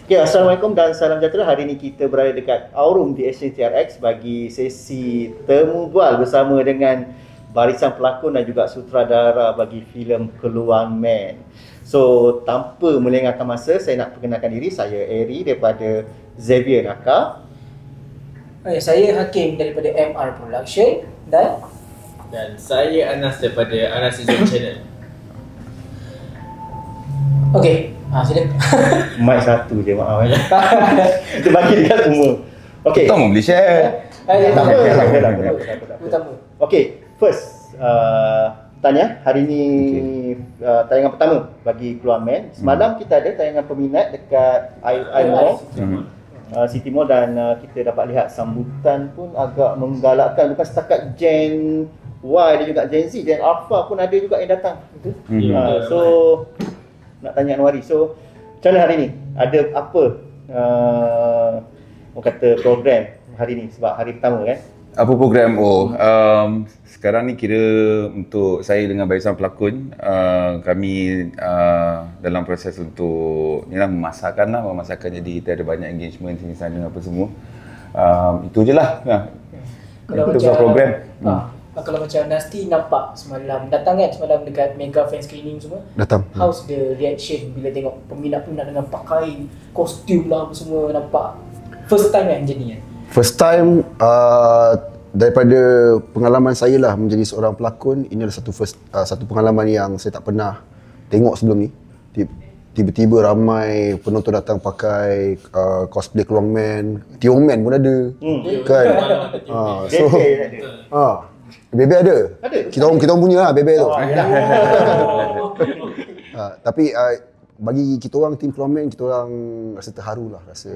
Okay, Assalamualaikum dan salam sejahtera. Hari ini kita berada dekat Aurum di Exchange TRX bagi sesi temu bual bersama dengan barisan pelakon dan juga sutradara bagi filem Keluar Man. So, tanpa melengahkan masa, saya nak perkenalkan diri. Saya Eri daripada Xavier Naka. Saya Hakim daripada MR Production dan saya Anas daripada Anas Izon Channel. Okey, sila. Mic satu je, maaf. Kita bagi dekat semua. Okey. Kita mau beli share. Tak apa. Utama. Okey, first tanya, hari ni tayangan pertama bagi Keluar Man. Semalam kita ada tayangan peminat dekat iMall, City Mall, dan kita dapat lihat sambutan pun agak menggalakkan. Bukan setakat Gen Y dan juga Gen Z, Gen Alpha pun ada juga yang datang. Betul? So nak tanya Anwari, so macam mana hari ni? Ada apa orang kata program hari ni sebab hari pertama kan? Apa program? Sekarang ni kira untuk saya dengan barisan pelakon, kami dalam proses untuk memasakkan, jadi kita ada banyak engagement sini sana apa semua. Itu je lah. Itu program. Kalau macam Nasty nampak semalam, datang kan semalam dekat mega fan screening semua. Datang. How's the reaction bila tengok peminat-peminat dengan pakai kostum lah apa semua, nampak first time kan macam ni kan? First time daripada pengalaman saya lah menjadi seorang pelakon, ini adalah satu pengalaman yang saya tak pernah tengok sebelum ni. Tiba-tiba ramai penonton datang pakai cosplay Keluar Man, Tiong Man pun ada. Kan? Bebe ada. Kita orang punya lah Bebe tu. Tapi bagi kita orang tim Keluar Man, kita orang rasa terharu lah, rasa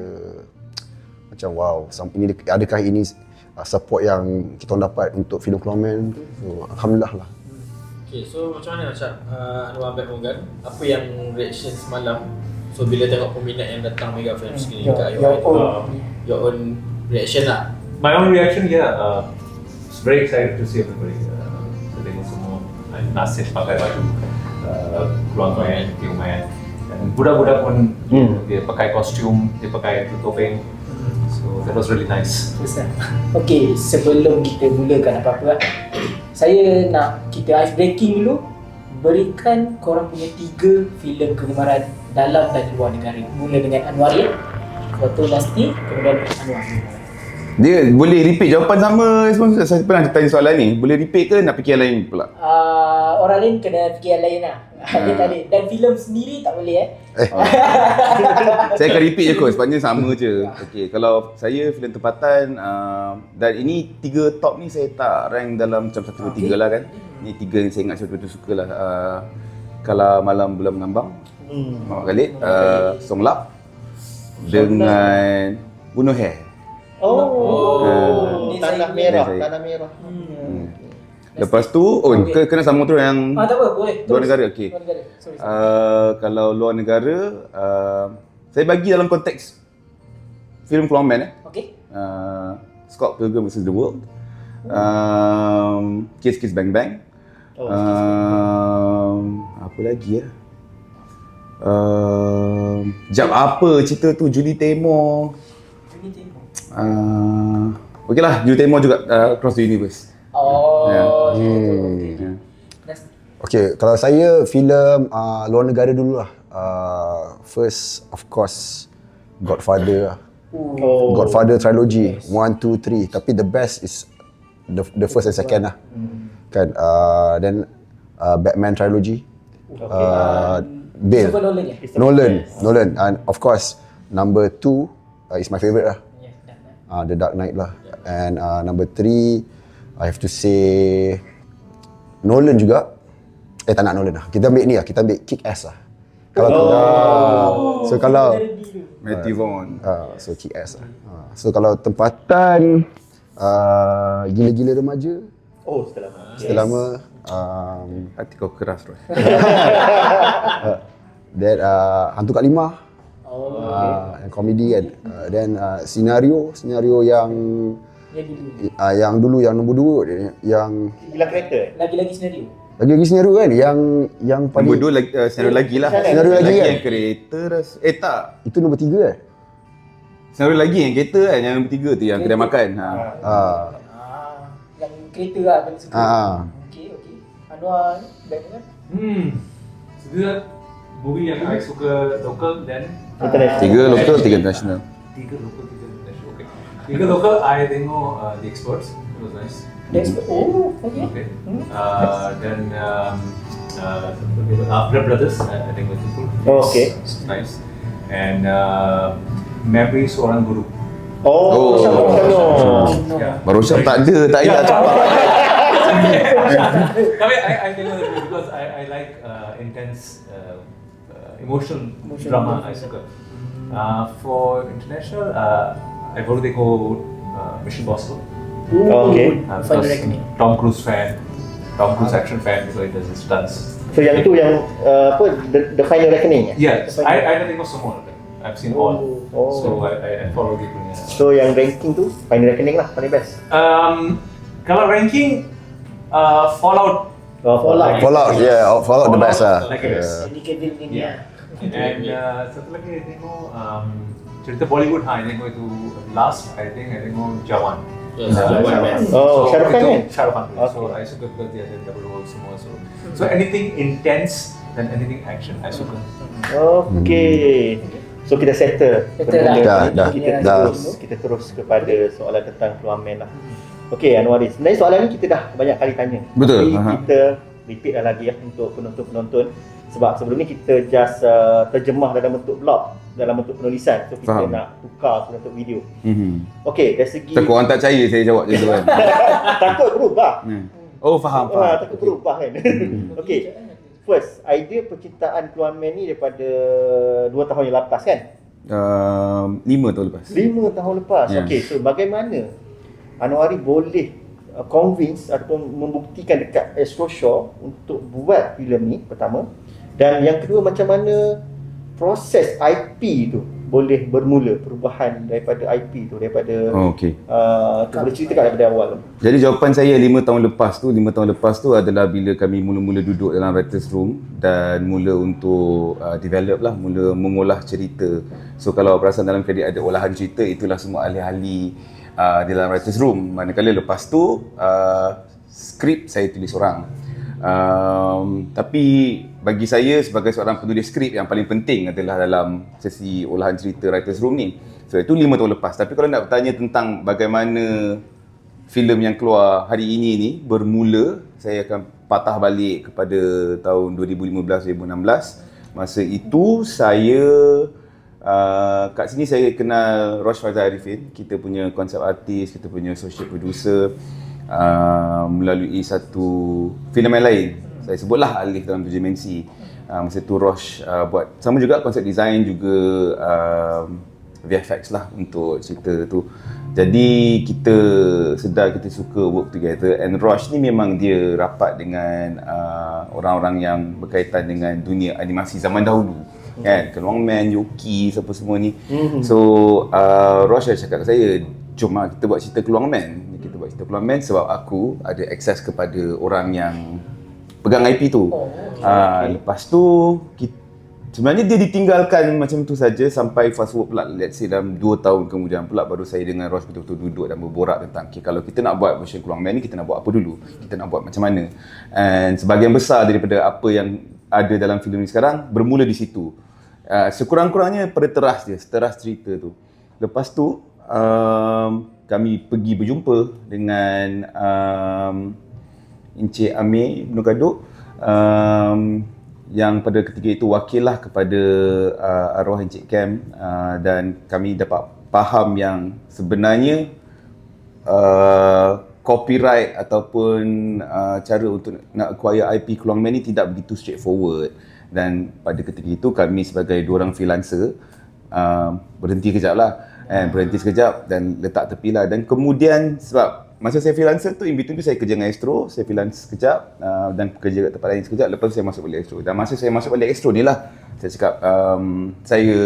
macam wow, adakah ini support yang kita orang dapat untuk filem Keluar Man. So, alhamdulillah lah. Okay, so macam mana Acap Anwar Abed Morgan, apa yang reaction semalam? So bila tengok peminat yang datang mega film screening kat your own reaction lah. My own reaction, it's very excited to see everybody. Tengok semua nasib pakai baju Keluar Man, Tiong Man, dan budak-budak pun dia pakai kostum, dia pakai topeng. So that was really nice. Okay, sebelum kita mulakan apa-apa, saya nak kita ice breaking dulu. Berikan korang punya 3 filem kegemaran dalam dan luar negara. Mula dengan Anwar ya, lepas tu Nasty, kemudian Anwar. Dia boleh repeat jawapan sama semua. Saya pernah tanya soalan ni. Boleh repeat ke nak fikir lain pula? Orang lain kena fikir yang lain lah. Dia tak boleh. Dan filem sendiri tak boleh Saya akan repeat je kot, sebabnya sama je. Okay, kalau saya filem tempatan, dan ini 3 top ni saya tak rank dalam macam 1, 2, 3 lah kan. Ni 3 yang saya ingat betul-betul suka lah. Kalau Malam Bulan Mengambang, Muhammad Khalid, Songlap dengan Bunuh Hair. Tanah Merah. Lepas tu, kena sambung tu yang tak apa, boleh. luar negara. Okey. Kalau luar negara, saya bagi dalam konteks filem Keluar Man. Okey. Scott Pilgrim vs. The World, Kiss Kiss Bang Bang, apa lagi ya? Jap apa cerita tu, Julie Taymor. Okeylah, Julie Taymor juga, Across the Universe. Okay, kalau saya filem luar negara dulu lah. First of course Godfather lah. Godfather trilogy 1, 2, 3. Tapi the best is the first and second lah. Kan, then Batman trilogy. Bale. Nolan. And of course number 2 is my favourite lah. The Dark Knight lah. And number 3 I have to say Nolan juga. Tak nak Nolan lah. Kita ambil ni lah, kita ambil Kick-Ass lah. So kalau Matthew Vaughn. So Kick-Ass lah. So kalau tempatan Gila-Gila Remaja. Setelah lama. Hati kau keras Roy. Then Hantu Kak Limah. Komedi kan. Then senario yang dulu yang nombor 2 yang Bilang kereta. Lagi-lagi senario. Lagi senario kan yang paling Nombor 2 lagi senario lagi lah. Senario lagi kan? yang kereta tak. itu nombor 3 Senario lagi yang kereta kan, yang nombor 3 tu yang kedai makan. Yang kereta lah paling suka. Okey. Anwar kan? Sebenarnya movie yang I suka local dan Tiga lokal, 3 international. tiga local, tiga international. Okay. Tiga local I tengok The Experts, it was nice. Okay. Then Blood Brothers, I think was cool. Okay. It's nice. And Memory Seorang Guru. Yeah. Baru Syam tak ada, tak payah cepat. I think because I like intense emotional drama I suka. For international, I've already go Mission Impossible. Okay. Final Reckoning. Tom Cruise fan, Tom Cruise action fan because he does his stunts. So yang itu yang the Final Reckoning. Yes, I don't think of some more of them. I've seen all, so I follow the. So yang ranking tu Final Reckoning lah paling best. Kalau ranking, Fallout. Fallout the best lah. Like it is. Ini Kevin ini ya. And satu lagi I tengok cerita Bollywood I tengok itu last I tengok Jawan. Shah Rukh Khan kan? Shah Rukh Khan. So I suka because dia ada double role semua. So anything intense dan anything action I suka. Okay. So kita settle. Dah. Kita terus kepada soalan tentang Keluar Man lah. Okay Anwaris, sebenarnya soalan ni kita dah banyak kali tanya. Betul. Tapi kita repeat lagi ya untuk penonton-penonton. Sebab sebelum ni kita just terjemah dalam bentuk blog, dalam bentuk penulisan. So kita nak tukar ke bentuk video. Okay, dari segi Takut orang tak percaya saya jawab macam tu kan. takut berubah. Oh faham. Takut berubah kan. Okay. First, idea penciptaan Keluar Man ni daripada 2 tahun yang lepas kan? 5 tahun lepas. 5 tahun lepas. Yeah. Okay, so bagaimana Anwari boleh convince ataupun membuktikan dekat Astro Shaw untuk buat filem ni pertama, dan yang kedua macam mana proses IP tu boleh bermula, perubahan daripada IP tu, daripada Okey. tu boleh ceritakan daripada awal. Jadi jawapan saya 5 tahun lepas tu adalah bila kami mula-mula duduk dalam writers room dan mula untuk develop lah, mula mengolah cerita. So kalau perasan dalam kredit ada olahan cerita, itulah semua ahli-ahli di dalam writers room. Manakala lepas tu skrip saya tulis seorang. Tapi bagi saya sebagai seorang penulis skrip, yang paling penting adalah dalam sesi olahan cerita writers room ni. So itu 5 tahun lepas. Tapi kalau nak bertanya tentang bagaimana filem yang keluar hari ini ni bermula, saya akan patah balik kepada tahun 2015-2016. Masa itu saya kat sini saya kenal Rosh Faizal Arifin. Kita punya konsep artis, kita punya social producer, melalui satu filem yang lain. Saya sebutlah Alif dalam 7 dimensi. Masa tu Rosh buat sama juga konsep design, juga VFX lah untuk cerita tu. Jadi kita sedar kita suka work together, and Rosh ni memang dia rapat dengan orang-orang yang berkaitan dengan dunia animasi zaman dahulu. Kan, Keluar Man, Yoki, siapa semua ni. So Rosh dah cakap ke saya, jom lah kita buat cerita Keluar Man. Kita buat cerita Keluar Man sebab aku ada akses kepada orang yang pegang IP tu. Lepas tu sebenarnya dia ditinggalkan macam tu saja sampai fast forward pula, let's say dalam 2 tahun kemudian pula baru saya dengan Rosh betul-betul duduk dan berborak tentang kalau kita nak buat version Keluar Man ni, kita nak buat apa dulu, kita nak buat macam mana. And sebahagian besar daripada apa yang ada dalam filem ni sekarang bermula di situ. Sekurang-kurangnya pada teras cerita tu. Lepas tu kami pergi berjumpa dengan Encik Amir Ibn Kaduk, yang pada ketika itu wakil lah kepada arwah Encik Cam, dan kami dapat faham yang sebenarnya copyright ataupun cara untuk nak acquire IP Keluar Man ni tidak begitu straightforward. Dan pada ketika itu kami sebagai 2 orang freelancer berhenti kejap dan letak tepi lah. Dan kemudian sebab masa saya freelancer tu, in between tu saya kerja dengan Astro, saya freelance sekejap dan kerja kat tempat lain sekejap, lepas tu saya masuk balik Astro. Dan masa saya masuk balik Astro ni lah saya cakap, saya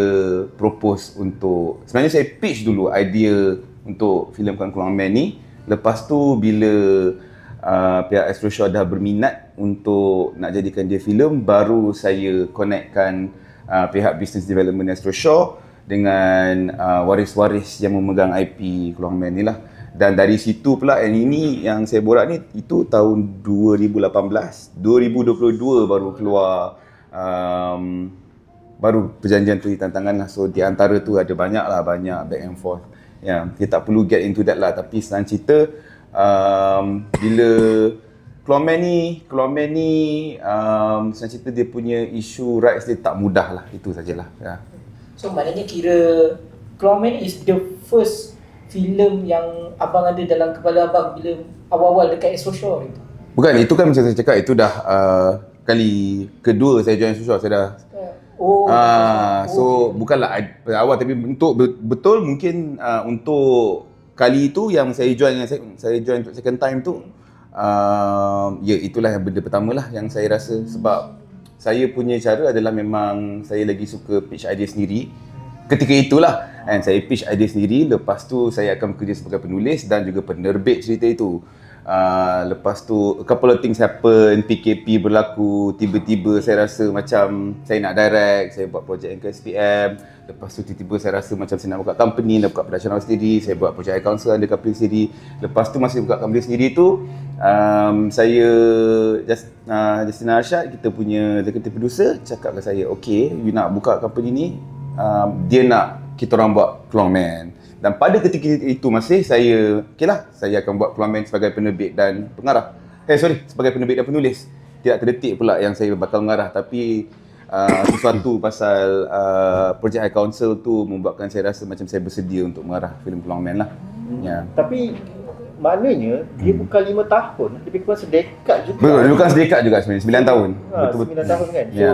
propose untuk, sebenarnya saya pitch dulu idea untuk filem Keluar Man ni. Lepas tu bila pihak Astro Shaw dah berminat untuk nak jadikan dia filem, baru saya connectkan pihak business development Astro Shaw dengan waris-waris yang memegang IP Keluang Man ni lah. Dan dari situ pula, yang ini yang saya borak ni, itu tahun 2018, 2022 baru keluar baru perjanjian tu ditantangan lah. So di antara tu ada banyak back and forth. Ya, kita tak perlu get into that lah. Tapi senang cerita, bila Keluang Man ni senang cerita dia punya isu rights dia tak mudah lah. Itu sajalah. Ya. So maknanya kira Keluang Man is the first filem yang abang ada dalam kepala abang bila awal-awal dekat Astro Shaw itu? Bukan, itu kan macam saya cakap, itu dah kali kedua saya join Astro Shaw, saya dah so bukanlah awal, tapi untuk betul mungkin untuk kali itu yang saya join untuk second time tu, ya itulah yang benda pertama lah yang saya rasa. Sebab saya punya cara adalah memang saya lagi suka pitch idea sendiri. Ketika itulah saya pitch idea sendiri, lepas tu saya akan bekerja sebagai penulis dan juga penerbit cerita itu. Lepas tu a couple of things happen, PKP berlaku, tiba-tiba saya rasa macam saya nak direct, saya buat projek yang ke SPM. Lepas tu tiba-tiba saya rasa macam saya nak buka company, nak buka production house sendiri, saya buat projek council under company sendiri. Lepas tu masih buka company sendiri tu, saya Justina Arsyad, kita punya executive producer, cakap ke saya, okay, you nak buka company ni, dia nak kita orang buat Keluang Man. Dan pada ketika itu masih saya, saya akan buat Keluang Man sebagai penerbit dan pengarah. Sebagai penerbit dan penulis. Tidak terdetik pula yang saya bakal mengarah, tapi sesuatu pasal projek High Council tu membuatkan saya rasa macam saya bersedia untuk mengarah filem Keluang Man lah. Ya. Tapi maknanya dia bukan 5 tahun, lebih kurang sedekat juga. Betul, dia bukan sedekat juga sebenarnya, 9 tahun. Betul-betul 9 tahun kan. So,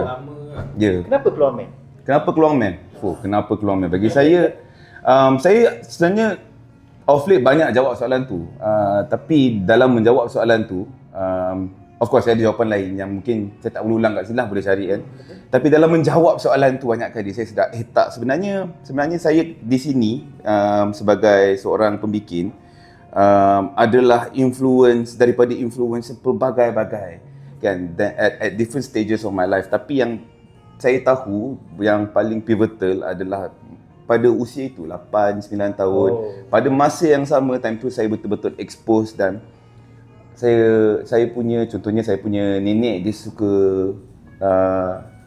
ya. Kenapa Keluang Man? Kenapa Keluang Man? Kenapa Keluang Man? Bagi saya, saya sebenarnya off late banyak jawab soalan tu. Tapi dalam menjawab soalan tu, of course saya ada jawapan lain yang mungkin saya tak perlu ulang kat sini lah, boleh cari kan. Tapi dalam menjawab soalan tu banyak kali saya sedar, tak, sebenarnya saya di sini sebagai seorang pembikin adalah daripada influence pelbagai-bagai kan, at different stages of my life. Tapi yang saya tahu yang paling pivotal adalah pada usia itu 8-9 tahun. Pada masa yang sama, time tu saya betul-betul expose. Dan saya punya, contohnya saya punya nenek, dia suka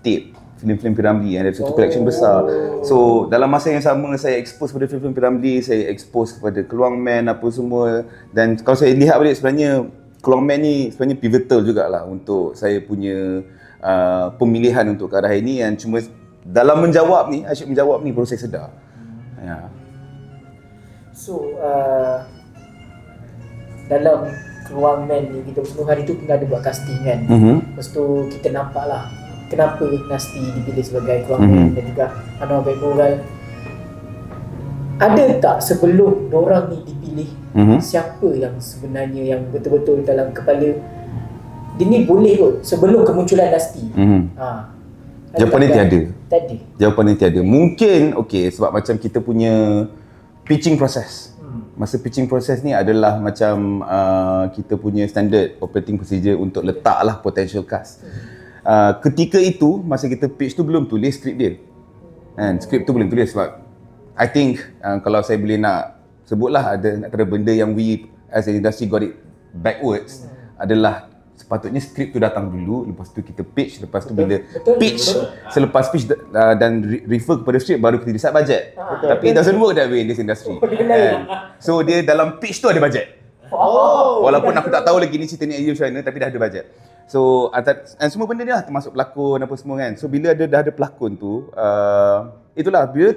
tape filem-filem P. Ramlee, ada satu collection besar. So dalam masa yang sama saya expose pada filem-filem P. Ramlee, saya expose kepada Keluang Man apa semua. Dan kalau saya lihat balik, sebenarnya Keluang Man ni sebenarnya pivotal jugalah untuk saya punya pemilihan untuk ke arah ini. Yang cuma dalam menjawab ni, asyik menjawab ni baru saya sedar. Ya. So dalam Keluang Man ni, kita semua hari tu pernah ada buat casting kan. Lepas tu kita nampak lah kenapa Nasti dipilih sebagai Keluang Man dan juga Anwar Baik Moral. Ada tak sebelum dorang ni dipilih, siapa yang sebenarnya yang betul-betul dalam kepala dia ni boleh kot sebelum kemunculan Nasti? Jawapan ni tiada. Tak ada. Jawapan ni tiada. Mungkin sebab macam kita punya pitching process. Masa pitching process ni adalah macam kita punya standard operating procedure untuk letaklah potential cast. Ketika itu, masa kita pitch tu belum tulis skrip dia. Kan, skrip tu belum tulis sebab I think kalau saya boleh nak sebutlah, ada antara benda yang we as an industry got it backwards adalah sepatutnya skrip tu datang dulu, lepas tu kita pitch, lepas tu bila pitch, selepas pitch dan refer kepada skrip baru kita decide budget. Tapi it doesn't work that way in this industry. So dia dalam pitch tu ada budget. Walaupun aku tak tahu lagi ni cerita ni macam mana, tapi dah ada budget. So and semua benda ni lah, termasuk pelakon apa semua kan. So bila dah ada pelakon tu, itulah bila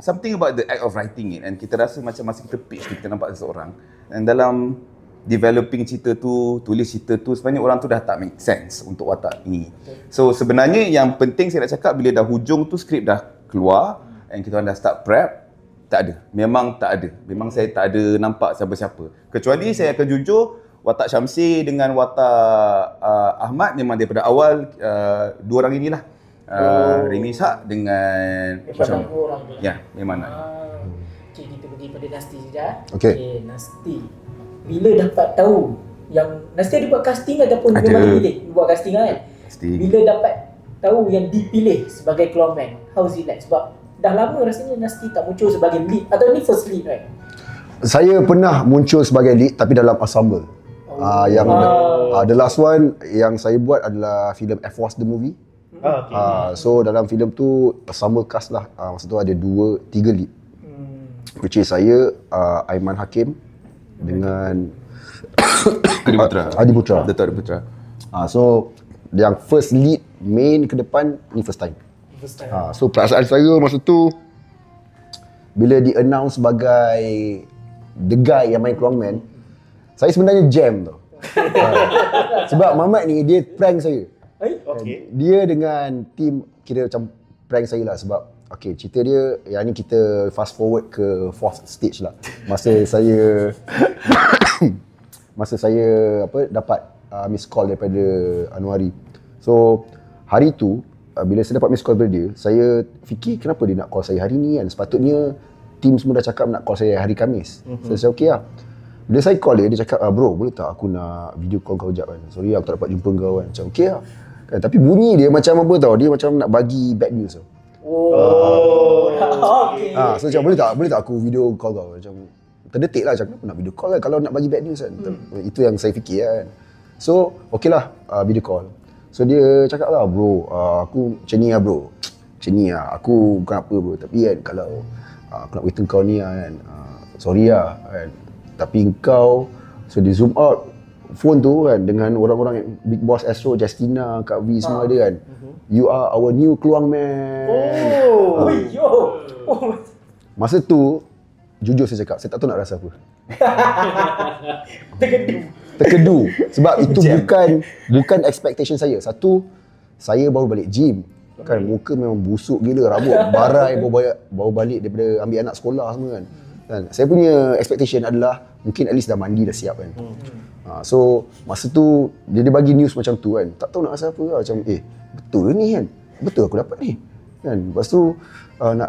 something about the act of writing it, and kita rasa macam masa kita pitch kita nampak seseorang, dan dalam developing cerita tu, tulis cerita tu, sebenarnya orang tu dah tak make sense untuk watak ini. So sebenarnya yang penting saya nak cakap, bila dah hujung tu skrip dah keluar and kita orang dah start prep, tak ada. Memang tak ada. Memang saya tak ada nampak siapa-siapa. Kecuali saya akan jujur, watak Syamsi dengan watak Ahmad memang daripada awal dua orang inilah. Remy Ishak dengan macam ya, memang nak. Okay, kita pergi pada Nasti sekejap. Okay. Nasti, bila dapat tahu Yang Nasty ada buat casting ataupun Ada. memang dipilih? Buat casting kan? Casting. Bila dapat tahu yang dipilih sebagai Clawman, how is it like? Sebab dah lama rasanya Nasty tak muncul sebagai lead. Atau ni first lead, right? Saya pernah muncul sebagai lead tapi dalam ensemble. The last one yang saya buat adalah filem F Force the movie. So dalam filem tu ensemble cast lah. Masa tu ada 3 lead. Which is saya, Aiman Hakim dengan Adi Putra. Dato' Adi Putra. So yang first lead main ke depan ni first time. So perasaan saya masa tu bila di-announce sebagai the guy yang main Clawman, saya sebenarnya jam tau. Sebab Mamat ni dia prank saya. Dia dengan team kira macam prank saya lah sebab cerita dia yang ni kita fast forward ke 4th stage lah. Masa saya dapat miss call daripada Anwari. So hari tu bila saya dapat miss call daripada dia, saya fikir kenapa dia nak call saya hari ni kan. Sepatutnya team semua dah cakap nak call saya hari Khamis. So saya okey lah. Bila saya call dia cakap, bro boleh tak aku nak video call kau sekejap kan. Sorry aku tak dapat jumpa kau kan. Macam okey lah. Kan, tapi bunyi dia macam apa tau, dia macam nak bagi bad news tau. So macam boleh tak aku video call kau. Macam terdetik lah macam kenapa nak video call kan kalau nak bagi bad news kan. Itu yang saya fikir kan. So okey lah video call. So dia cakap lah, bro aku macam ni lah bro. Macam ni lah, aku bukan apa bro. Tapi kan kalau aku nak beritahu kau ni lah kan, sorry lah kan. Tapi kau, so dia zoom out phone tu kan dengan orang-orang Big Boss Astro, Justina, Kak V semua ada kan. You are our new Clawman. Masa tu jujur saya cakap, saya tak tahu nak rasa apa. Terkedu. Sebab itu bukan expectation saya. Satu, saya baru balik gym. Kan muka memang busuk gila, rambut barai baru balik daripada ambil anak sekolah semua kan. Saya punya expectation adalah mungkin at least dah mandi dah siap kan. So masa tu dia bagi news macam tu kan. Tak tahu nak rasa apa lah. Macam betul ni kan. Betul aku dapat ni. Kan. Lepas tu nak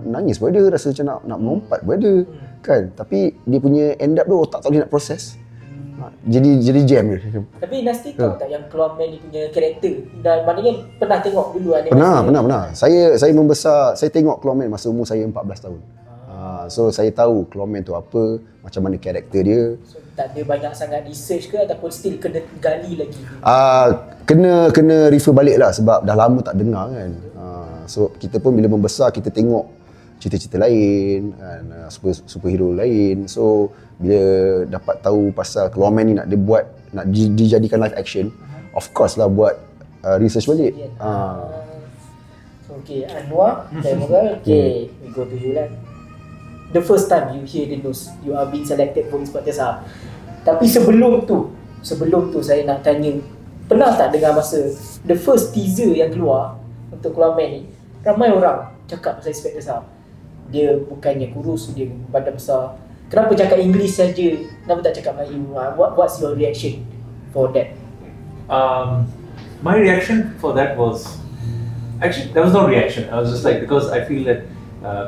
nangis pun ada, rasa macam nak melompat pun ada. Kan. Tapi dia punya end up tu otak tak boleh nak proses. Jadi jam dia. Tapi Nasty tahu tak yang Clawman ni punya karakter? Dan maknanya pernah tengok dulu Pernah. Saya membesar, saya tengok Clawman masa umur saya 14 tahun. So saya tahu Clawman tu apa, macam mana karakter dia. So tak ada banyak sangat research ke ataupun still kena gali lagi? Kena refer balik lah sebab dah lama tak dengar kan. So kita pun bila membesar kita tengok cerita-cerita lain kan, superhero lain. So bila dapat tahu pasal Clawman ni nak dijadikan live action, of course lah buat research balik. So Anwar dan Mughal, we go to you lah. The first time you hear the news, you are being selected for Inspector Sahab. Tapi sebelum tu saya nak tanya, pernah tak dengar masa the first teaser yang keluar untuk Clawman ni, ramai orang cakap pasal Inspector Sahab. Dia bukannya kurus, dia badan besar. Kenapa cakap English saja? Kenapa tak cakap Melayu? What's your reaction for that? My reaction for that was, actually there was no reaction. I was just like, because I feel that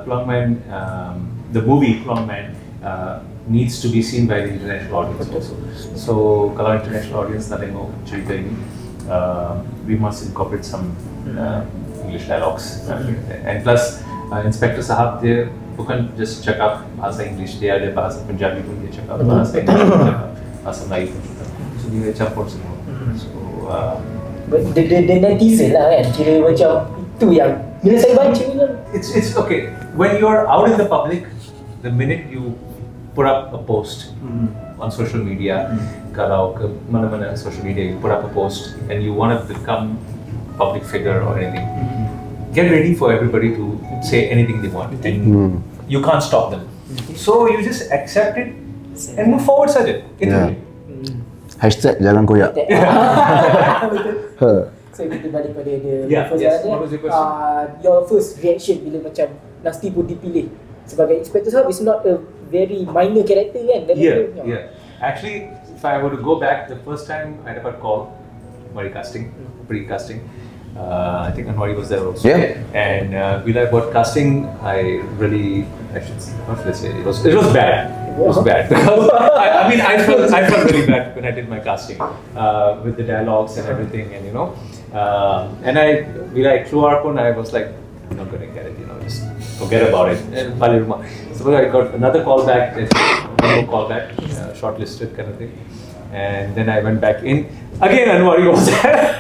Clawman, the movie Clawman needs to be seen by the international audience also. So kalau international audience nak tengok cerita ini, we must incorporate some English dialogues. And plus Inspector Sahab dia bukan just cakap bahasa English, dia ada bahasa Punjabi pun dia cakap, bahasa English pun cakap, bahasa Melayu pun cakap. So dia campur semua. So the netizen lah kan, kira macam itu yang bila saya baca kan. It's okay. When you are out in the public, the minute you put up a post on social media, kalau ke mana-mana social media you put up a post and you want to become a public figure or anything, get ready for everybody to say anything they want, and you can't stop them. So you just accept it and move forward saja. Hashtag jangan koyak. So kita balik pada what was your question? Your first reaction bila macam Nasty pun dipilih sebagai Inspector Sahab is not a very minor character kan? Yeah. Actually, if I were to go back, the first time I dapat call pre-casting, I think Anwari was there also. Yeah. And bila buat casting, I should say, what should I say? It was bad. It was bad. I mean, I felt really bad when I did my casting with the dialogues and everything, and and bila I keluar pun, I was like, I'm not gonna get it, just forget about it. And balik rumah. So I got another call back, shortlisted kind of thing, and then I went back in. Again, Anwari was there.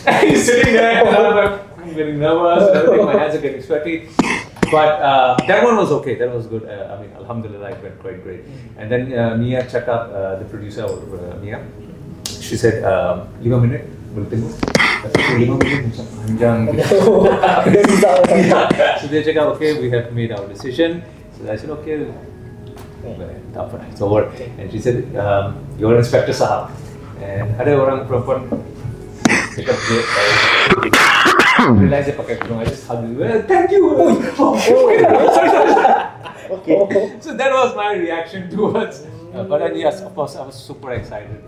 And he's sitting there, and I'm getting nervous, and everything, my hands are getting sweaty. But that one was okay, that was good. I mean, Alhamdulillah, it went quite great. And then Mia checked out, the producer, Mia. She said, 5 minit, boleh tengok. 5 minit macam panjang gitu. So they check out, okay, we have made our decision. So I said, okay, tak apa, it's over. And she said, you're Inspector Sahab. And ada orang perempuan dekat dia, realize dia pakai kerudung, I just hugged him. Thank you. Sorry. Okay. So that was my reaction towards. But then yes, of course, I was super excited.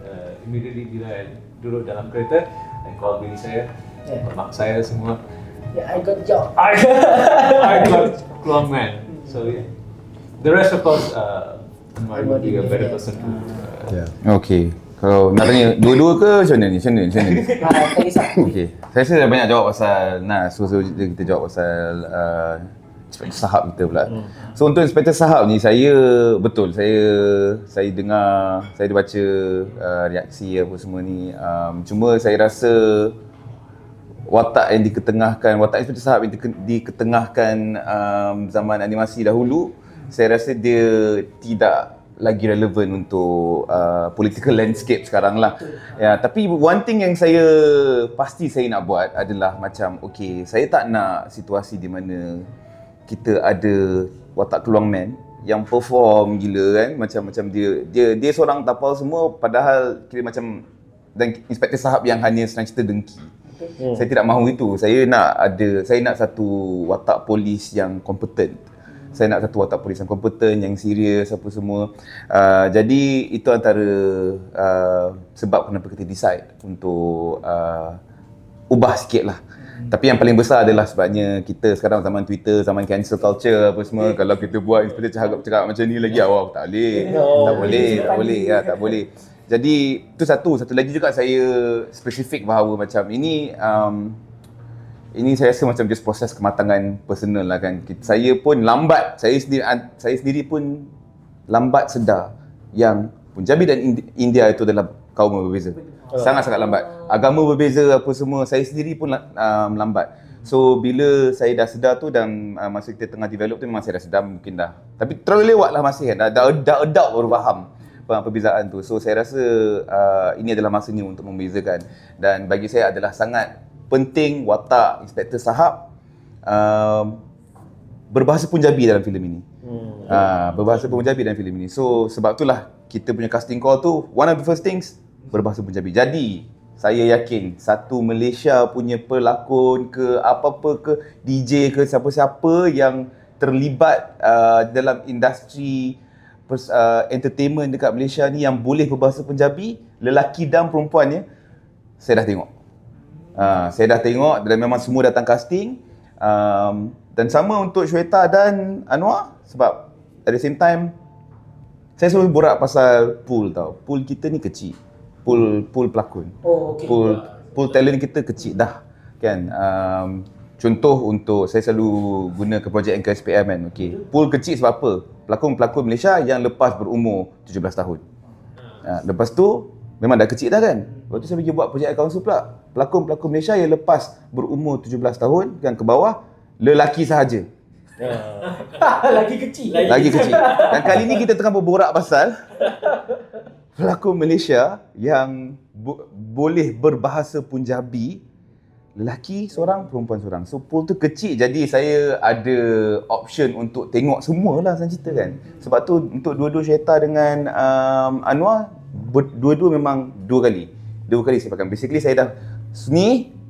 Immediately bila I duduk dalam kereta, I called bini saya, mak saya semua. Yeah, I got job. I got Kluang Man. So yeah. The rest of course, Anwar would be a better person to. Okay. Kalau nak tanya dua-dua ke macam mana ni? Macam mana ni? Tak kisah. Okay. Saya rasa dah banyak jawab pasal Nas. So kita jawab pasal Inspektor Sahab kita pula. So untuk Inspektor Sahab ni saya dengar, saya ada baca reaksi apa semua ni. Cuma saya rasa watak Inspektor Sahab yang diketengahkan zaman animasi dahulu, saya rasa dia tidak lagi relevan untuk political landscape sekarang lah. Ya, tapi one thing yang saya nak buat adalah macam saya tak nak situasi di mana kita ada watak Kluang Man yang perform gila kan, macam dia seorang tapau semua padahal kira macam, dan Inspektor Sahab yang hanya senang cerita dengki. Saya tidak mahu itu. Saya nak satu watak polis yang kompeten. Saya nak satu watak polis yang kompeten, yang serius apa semua. Jadi itu antara sebab kenapa kita decide untuk ubah sikit lah. Tapi yang paling besar adalah sebabnya kita sekarang zaman Twitter, zaman cancel culture apa semua. Kalau kita buat Inspektor cakap macam ni lagi, tak boleh. Jadi itu satu lagi juga saya spesifik bahawa macam ini saya rasa macam just proses kematangan personal lah kan. Saya pun lambat, saya sendiri pun lambat sedar yang Punjabi dan India itu adalah kaum yang berbeza. Sangat-sangat lambat. Agama berbeza apa semua, saya sendiri pun lambat. So bila saya dah sedar tu dan masa kita tengah develop tu memang saya dah sedar mungkin dah. Tapi terlalu lewat lah masih kan. Dah adult baru faham perbezaan tu. So saya rasa ini adalah masanya untuk membezakan. Dan bagi saya adalah sangat penting watak Inspektor Sahab berbahasa Punjabi dalam filem ini. Berbahasa Punjabi dalam filem ini. So sebab itulah kita punya casting call tu, one of the first things berbahasa Punjabi. Jadi saya yakin satu Malaysia punya pelakon ke apa-apa ke DJ ke siapa-siapa yang terlibat dalam industri entertainment dekat Malaysia ni yang boleh berbahasa Punjabi, lelaki dan perempuannya, saya dah tengok. Saya dah tengok dan memang semua datang casting. Dan sama untuk Shweta dan Anwar, sebab at the same time saya selalu borak pasal pool tau. Pool kita ni kecil. Pool pelakon. Pool talent kita kecil dah kan. Contoh untuk saya selalu guna ke projek NKSPM kan. Pool kecil sebab apa? Pelakon-pelakon Malaysia yang lepas berumur 17 tahun. Lepas tu memang dah kecil dah kan. Lepas tu saya pergi buat projek council pula. Pelakon-pelakon Malaysia yang lepas berumur 17 tahun kan ke bawah, lelaki sahaja. Lagi kecil. Dan kali ni kita tengah berborak pasal pelakon Malaysia yang boleh berbahasa Punjabi, lelaki seorang, perempuan seorang. So pool tu kecil, jadi saya ada option untuk tengok semualah senang cerita kan. Sebab tu untuk dua-dua Shweta dengan Anwar, dua-dua memang dua kali saya pakai. Basically saya dah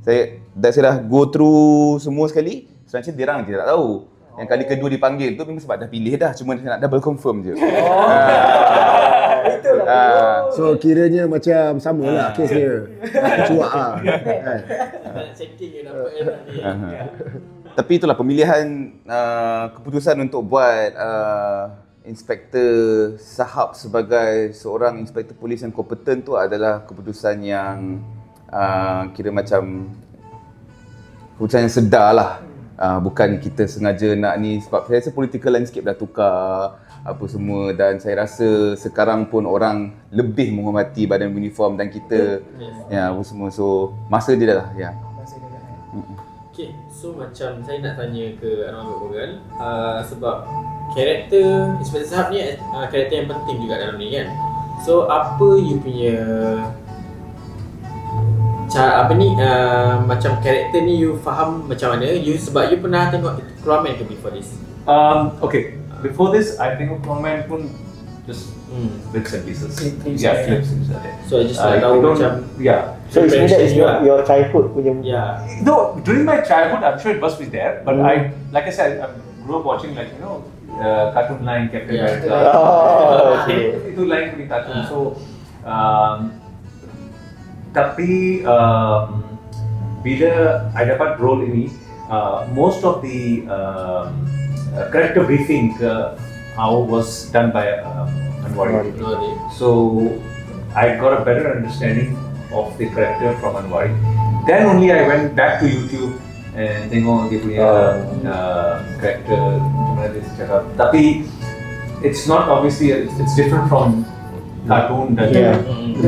saya dah go through semua sekali. Sebenarnya dirang je tak tahu. Yang kali kedua dipanggil tu memang sebab dah pilih dah, cuma nak double confirm je. Itulah So kiranya macam sama lah kes dia. Cuak lah. Tak checking je dapat ni. Tapi itulah pemilihan keputusan untuk buat Inspektor Sahab sebagai seorang inspektor polis yang kompeten tu adalah keputusan yang kira macam keputusan yang sedar lah. Bukan kita sengaja nak ni, sebab saya rasa political landscape dah tukar apa semua, dan saya rasa sekarang pun orang lebih menghormati badan uniform dan kita ya apa semua, so masa dia dah lah ya. Okay, so macam saya nak tanya ke Anwar Bogal, sebab karakter Inspektor Sahab ni karakter yang penting juga dalam ni kan. So apa you punya macam karakter ni you faham macam mana? You sebab you pernah tengok Keluarman ke before this? Okay, before this I tengok Keluarman pun just bits and pieces. Yeah, clips and stuff. So I just tahu macam So it's that is your childhood punya. Yeah. No, during my childhood I'm sure it must be there, but I said I grew up watching cartoon line Captain America. Itu line punya cartoon. So tapi bila I dapat role ini, most of the character briefing how was done by Anwari. So I got a better understanding of the character from Anwari. Then only I went back to YouTube and tengok dia punya character macam mana dia cakap. Tapi it's not obviously, it's different from cartoon dan the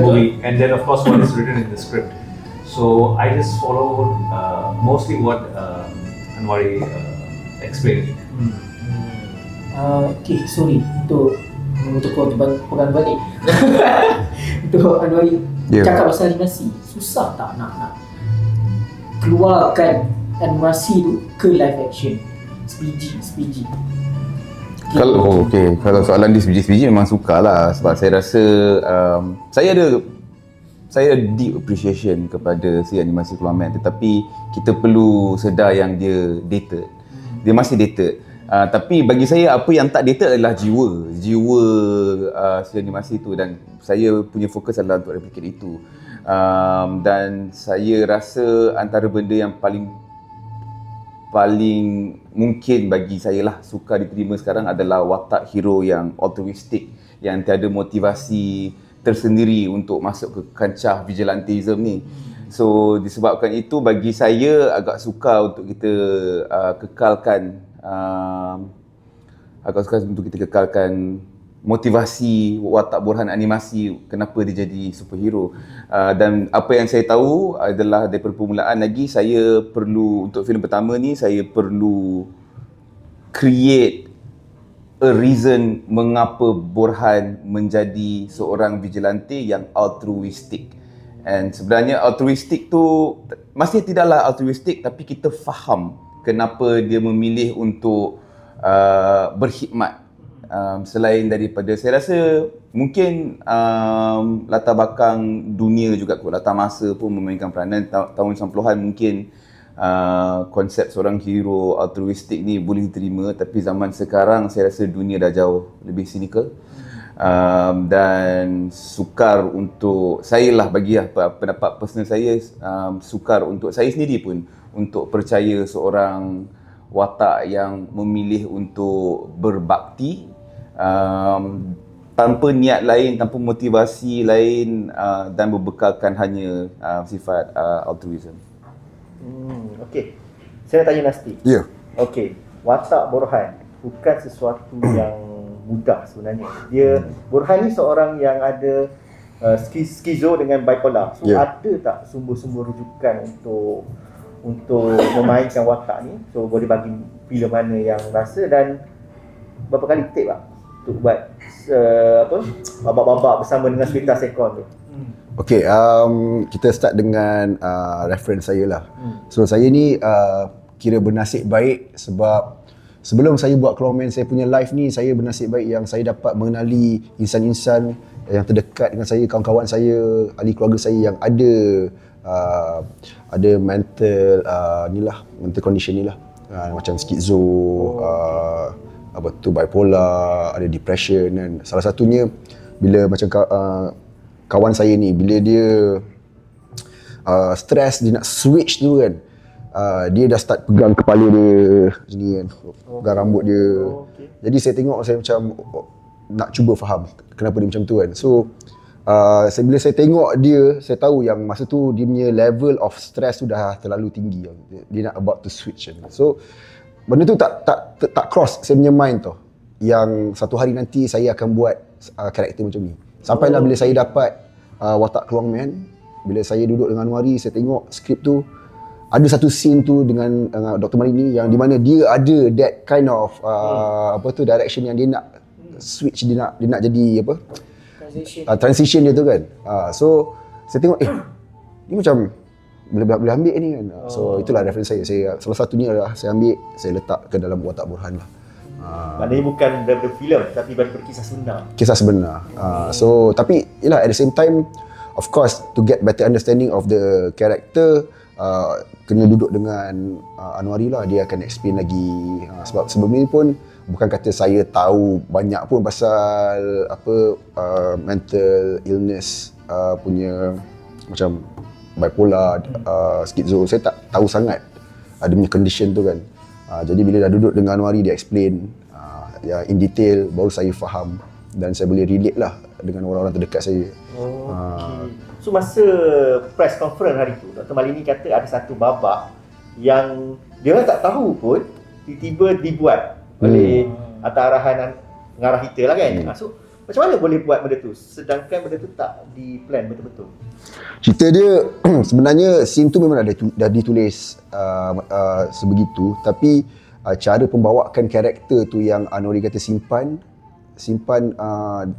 movie, and then of course what is written in the script. So I just followed mostly what Anwari explained. Okay, sorry untuk kau pegang balik. Untuk Anwari cakap pasal animasi, susah tak nak keluarkan animasi tu ke live action SPG. Kalau soalan di SPG memang sukar lah, sebab saya rasa saya ada deep appreciation kepada si animasi Keluarman, tetapi kita perlu sedar yang dia dated. Dia masih dated. Tapi bagi saya apa yang tak dated adalah jiwa si animasi tu, dan saya punya fokus adalah untuk replicate itu. Dan saya rasa antara benda yang paling mungkin bagi saya lah sukar diterima sekarang adalah watak hero yang altruistik, yang tiada motivasi tersendiri untuk masuk ke kancah vigilantism ni. So disebabkan itu bagi saya agak sukar untuk kita kekalkan motivasi watak Borhan animasi kenapa dia jadi superhero. Dan apa yang saya tahu adalah daripada permulaan lagi, saya perlu untuk filem pertama ni saya perlu create a reason mengapa Borhan menjadi seorang vigilante yang altruistik. And sebenarnya altruistik tu masih tidaklah altruistik, tapi kita faham kenapa dia memilih untuk berkhidmat. Selain daripada, saya rasa mungkin latar belakang dunia juga kot, latar masa pun memainkan peranan. Tahun 90-an mungkin konsep seorang hero altruistik ni boleh diterima, tapi zaman sekarang saya rasa dunia dah jauh lebih cynical. Dan sukar untuk saya lah, bagi pendapat personal saya, sukar untuk saya sendiri pun untuk percaya seorang watak yang memilih untuk berbakti tanpa niat lain, tanpa motivasi lain, dan berbekalkan hanya sifat altruism. Okey. Saya nak tanya Nasti. Ya. Okey, watak Borhan bukan sesuatu yang mudah sebenarnya. Borhan ni seorang yang ada skizo dengan bipolar. So ada tak sumber-sumber rujukan untuk memainkan watak ni? So boleh bagi filem mana yang rasa, dan berapa kali take pak untuk buat babak-babak bersama dengan Sweta Sekon tu? Okay, kita start dengan reference saya lah. So saya ni kira bernasib baik sebab sebelum saya buat Keluarman, saya punya live ni, saya bernasib baik yang saya dapat mengenali insan-insan yang terdekat dengan saya, kawan-kawan saya, ahli keluarga saya yang ada mental mental condition ni lah, macam skizo, bipolar, ada depression, dan salah satunya bila macam kawan saya ni, bila dia stres, dia nak switch tu kan, dia dah start pegang kepala dia macam ni kan, pegang rambut dia. Jadi saya tengok, saya macam nak cuba faham kenapa dia macam tu kan. So bila saya tengok dia, saya tahu yang masa tu dia punya level of stress tu dah terlalu tinggi. Dia nak about to switch kan. So benda tu tak cross saya punya mind tau, yang satu hari nanti saya akan buat karakter macam ni. Sampailah bila saya dapat Watak Keluang Man, bila saya duduk dengan Anwari, saya tengok skrip tu, ada satu scene tu dengan Dr. Malini yang di mana dia ada that kind of direction yang dia nak switch, dia nak jadi apa? Transition dia tu kan. So saya tengok ni macam boleh ambil ni kan. So itulah reference saya. Salah satunya adalah saya ambil, saya letak ke dalam Watak Burhan lah. Maknanya bukan daripada filem tapi daripada kisah sebenar. Kisah sebenar. So tapi yalah, at the same time, of course, to get better understanding of the character, kena duduk dengan Anwari lah, dia akan explain lagi. Sebab sebelum ni pun bukan kata saya tahu banyak pun pasal mental illness punya, macam bipolar, schizo, saya tak tahu sangat ada punya condition tu kan. Jadi bila dah duduk dengan Anwari, dia explain in detail, baru saya faham dan saya boleh relate lah dengan orang-orang terdekat saya. So masa press conference hari tu, Dr. Malini kata ada satu babak yang dia orang tak tahu pun, tiba-tiba dibuat oleh atas arahan pengarah kita lah kan. So macam mana boleh buat benda tu sedangkan benda tu tak di plan betul-betul? Cerita dia sebenarnya scene tu memang dah ditulis sebegitu, tapi cara pembawaan karakter tu yang Anwari kata simpan,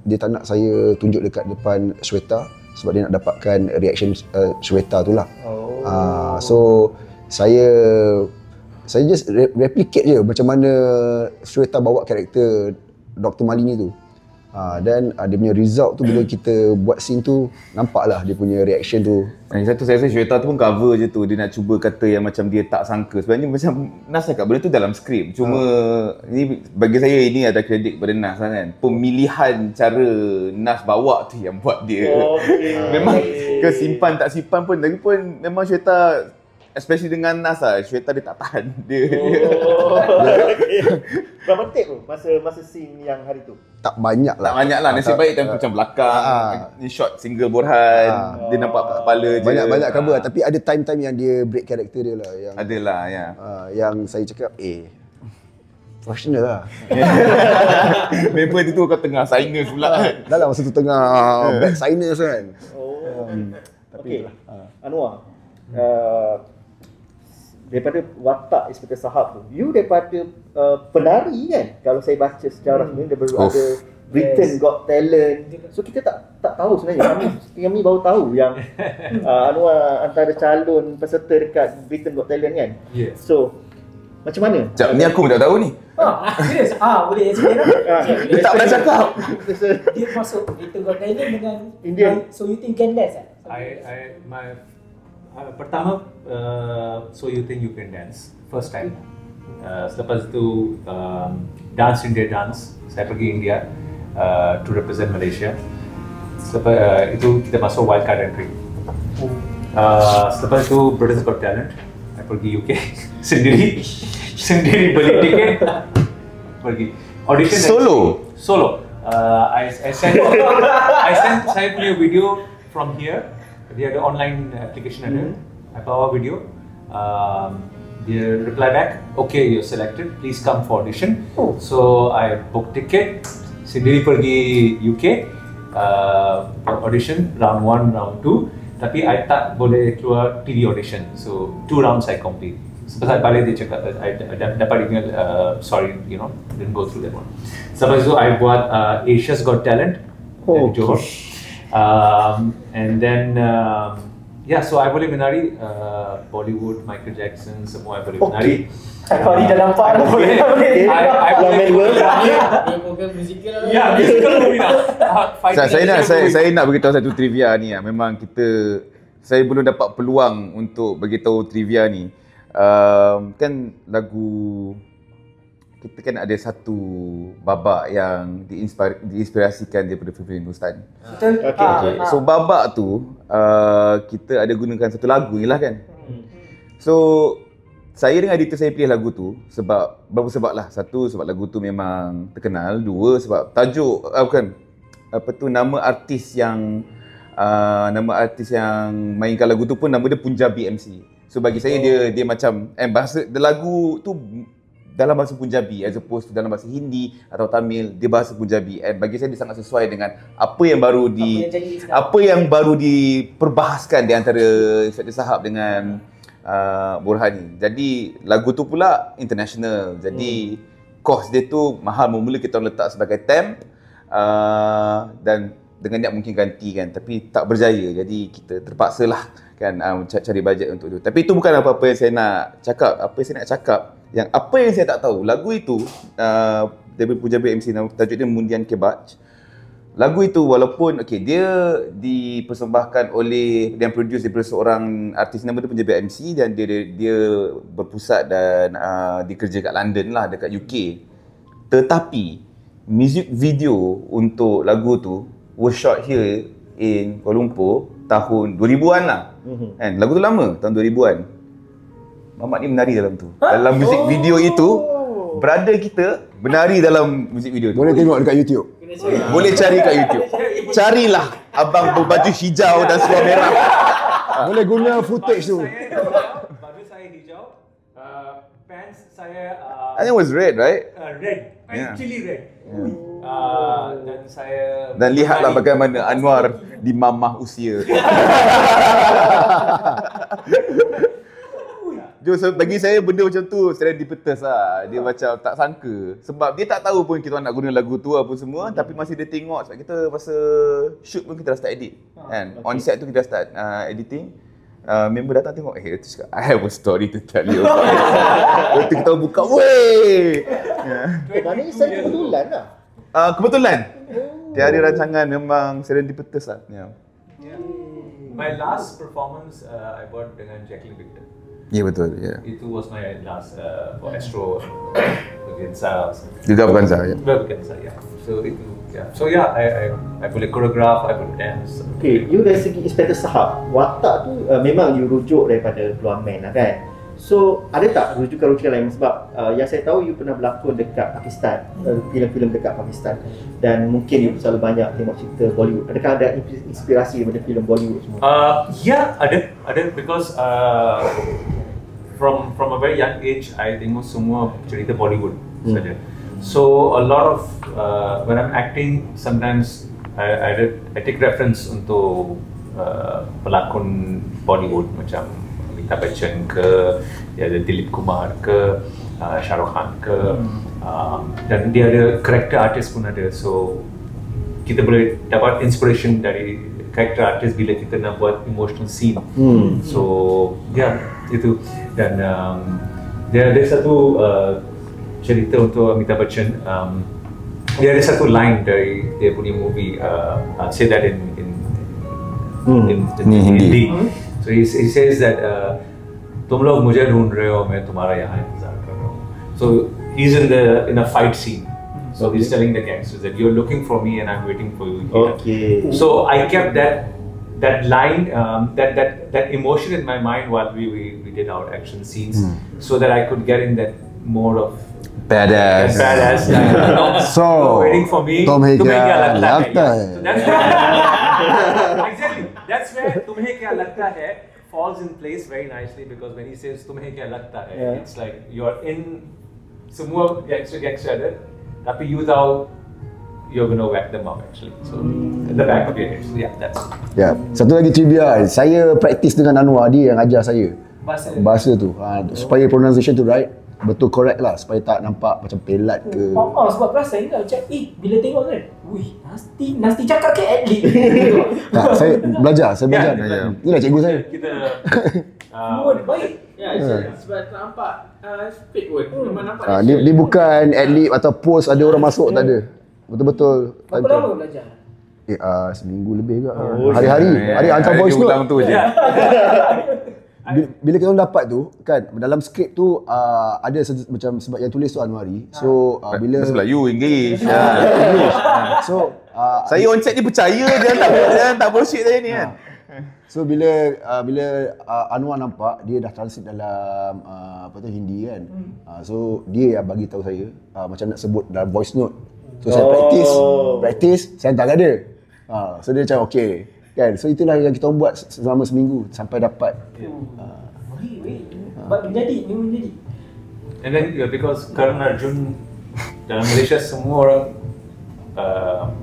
dia tak nak saya tunjuk dekat depan Shweta sebab dia nak dapatkan reaction Shweta tu lah. So saya just replicate je macam mana Shweta bawa karakter Dr. Malini tu. Dan dia punya result tu bila kita buat scene tu, nampaklah dia punya reaction tu. Yang satu saya rasa Shweta tu pun cover je tu, dia nak cuba kata yang macam dia tak sangka. Sebenarnya macam Nas cakap, benda tu dalam skrip. Cuma ni bagi saya ini ada kredit pada Nas lah kan. Pemilihan cara Nas bawa tu yang buat dia. Memang kesimpan tak simpan pun, lagi pun memang Shweta, especially dengan Nas lah, Shweta dia tak tahan dia. Berapa take tu masa scene yang hari tu? Tak banyak lah. Tak banyak lah, nasib baik time macam belakang, ni shot single Borhan, dia nampak kepala je. Banyak cover lah, tapi ada time-time yang dia break karakter dia lah. Yang, adalah ya. Yang saya cakap, professional lah. Member tu kau tengah sinus pula kan. Dah lah masa tu tengah back sinus kan. Okay, Anwar, daripada watak Inspektor Sahab tu, you daripada penari kan, kalau saya baca sejarah sebenarnya dia baru ada Britain Got Talent. So kita tak tahu sebenarnya, kami baru tahu yang Anwar antara calon peserta dekat Britain Got Talent kan. So macam mana? Sekejap, ni aku pun tak tahu ni. Serius? Boleh explain lah. Dia tak pernah cakap. Dia masuk Britain Got Talent dengan Indian. So You Think Can Dance kan? Pertama, So You Think You Can Dance, first time. Selepas itu Dance India Dance, saya pergi India to represent Malaysia. Selepas itu kita masuk wildcard entry. Selepas itu Britain's Got Talent, saya pergi UK sendiri beli tiket, pergi audition. Solo. I sent saya punya video from here. Dia ada online application ada. I bawa video. Dia reply back, okay, you're selected, please come for audition. So I book ticket, sendiri pergi UK, audition round 1, round 2. Tapi I tak boleh keluar TV audition. So 2 rounds I complete. Sebab balik dia cakap, I dapat email, sorry, didn't go through that one. Sebab itu I buat Asia's Got Talent dari Johor. And then so I boleh menari Bollywood, Michael Jackson, semua I boleh menari. Kalau dia dah nampak dah boleh. I boleh program musical lah. Ya, musical movie lah. Saya nak beritahu satu trivia ni lah. Memang saya belum dapat peluang untuk beritahu trivia ni. Kan lagu kita kan ada satu babak yang diinspirasikan daripada film Hindustan. Betul. Okay. So babak tu kita ada gunakan satu lagu ni lah kan. So saya dengan editor saya pilih lagu tu sebab beberapa sebab lah. Satu, sebab lagu tu memang terkenal. Dua, sebab tajuk nama artis yang mainkan lagu tu pun nama dia Punjabi MC. So bagi saya dia macam bahasa lagu tu dalam bahasa Punjabi as opposed to dalam bahasa Hindi atau Tamil, dia bahasa Punjabi. And bagi saya dia sangat sesuai dengan apa yang baru diperbahaskan di antara Inspektor Sahab dengan Burhani. Jadi lagu tu pula international. Jadi kos dia tu mahal, mula kita letak sebagai temp dan dengan niat mungkin ganti kan, tapi tak berjaya. Jadi kita terpaksalah kan cari bajet untuk tu. Tapi itu bukan apa-apa yang saya nak cakap. Apa yang saya nak cakap, apa yang saya tak tahu, lagu itu daripada Punjabi MC, tajuk dia Mundian Ke Baj. Lagu itu walaupun dia dipersembahkan oleh dan produce daripada seorang artis nama dia Punjabi MC, dan dia berpusat dan dikerja kat London lah, dekat UK. Tetapi music video untuk lagu tu was shot here in Kuala Lumpur tahun 2000-an lah. Kan? Lagu tu lama, tahun 2000-an. Mamat ni menari dalam tu. Dalam music video itu, brother kita menari dalam music video tu. Boleh tengok dekat YouTube. Boleh cari kat YouTube. Carilah abang berbaju hijau dan seluar merah. Boleh guna footage tu. Baju saya hijau, pants saya I think it was red, right? red, chili red. Dan saya lihatlah bagaimana Anwar dimamah usia. So, bagi saya benda macam tu serendipitous lah. Dia macam tak sangka. Sebab dia tak tahu pun kita nak guna lagu tu apa semua. Tapi masa dia tengok, sebab kita masa shoot pun kita dah start edit kan? On set tu kita dah start editing. Member datang tengok, dia cakap, I have a story to tell you. Lepas tu kita buka, weh! Maknanya saya kebetulan lah. Kebetulan. Tiada rancangan, memang serendipitous lah. My last performance I buat dengan Jacqueline Victor. Ya betul, ya. Itu was my last for Astro Gensa. Dia bukan saya. Bukan saya. So itu, So I boleh choreograph, I boleh dance. Okay, you dari segi Inspektor Sahab, watak tu memang you rujuk daripada Peluang Man lah kan. So ada tak rujukan-rujukan lain? Sebab yang saya tahu you pernah berlakon dekat Pakistan, filem-filem dekat Pakistan, dan mungkin you selalu banyak tengok cerita Bollywood. Adakah ada inspirasi daripada filem Bollywood semua? Ada because from a very young age I tengok semua cerita Bollywood saja. So a lot of when I'm acting, sometimes I take reference untuk pelakon Bollywood macam Amitabh Bachchan ke, dia ada Dilip Kumar ke, Shah Rukh Khan ke, dan dia ada character artist pun ada. So kita boleh dapat inspiration dari character artist bila kita nak buat emotional scene. So itu. Dan dia ada satu cerita untuk Amitabh Bachchan. Dia ada satu line dari dia punya movie. Say that in Hindi. So he says that तुम लोग मुझे ढूंढ रहे हो, मैं तुम्हारा यहाँ इंतजार कर रहा हूँ. So he's in a fight scene. So he's telling the gangsters that you're looking for me and I'm waiting for you here. Okay. So I kept that line, that emotion in my mind while we did our action scenes, so that I could get in that mode of badass. So waiting for me. तुम्हें क्या लगता है? So that's where, exactly. That's where तुम्हें क्या लगता है falls in place very nicely, because when he says तुम्हें क्या लगता है, it's like you're in semua gangster ada, tapi you tahu you're gonna whack them up actually. So at the back of your head. So that's it. Satu lagi trivia, saya praktis dengan Anwar, dia yang ajar saya bahasa tu, supaya pronunciation tu right, betul correct lah, supaya tak nampak macam pelat ke. Sebab perasan kan macam bila tengok kan, wih, Nasti cakap ke ad-lib. Saya belajar. Inilah cikgu saya. Kita baik. Sebab tak nampak fake pun. Memang nampak Dia bukan ad-lib atau post ada orang masuk, tak ada. Betul-betul. Berapa lama belajar? Seminggu lebih ke. Hari-hari hantar voice note. Tu je. bila kita orang dapat tu kan, dalam skrip tu ada macam sebab yang tulis tu Anwari. So bila Sebab you English. English. So Saya on set ni percaya dia tak bullshit saya ni kan. so bila Anwar nampak dia dah translate dalam Hindi kan. So dia yang bagi tahu saya macam nak sebut dalam voice note. So saya practice, saya hantar kat dia. So dia macam okay kan. So itulah yang kita buat selama seminggu sampai dapat. Menjadi. And then because Karan Arjun dalam Malaysia semua orang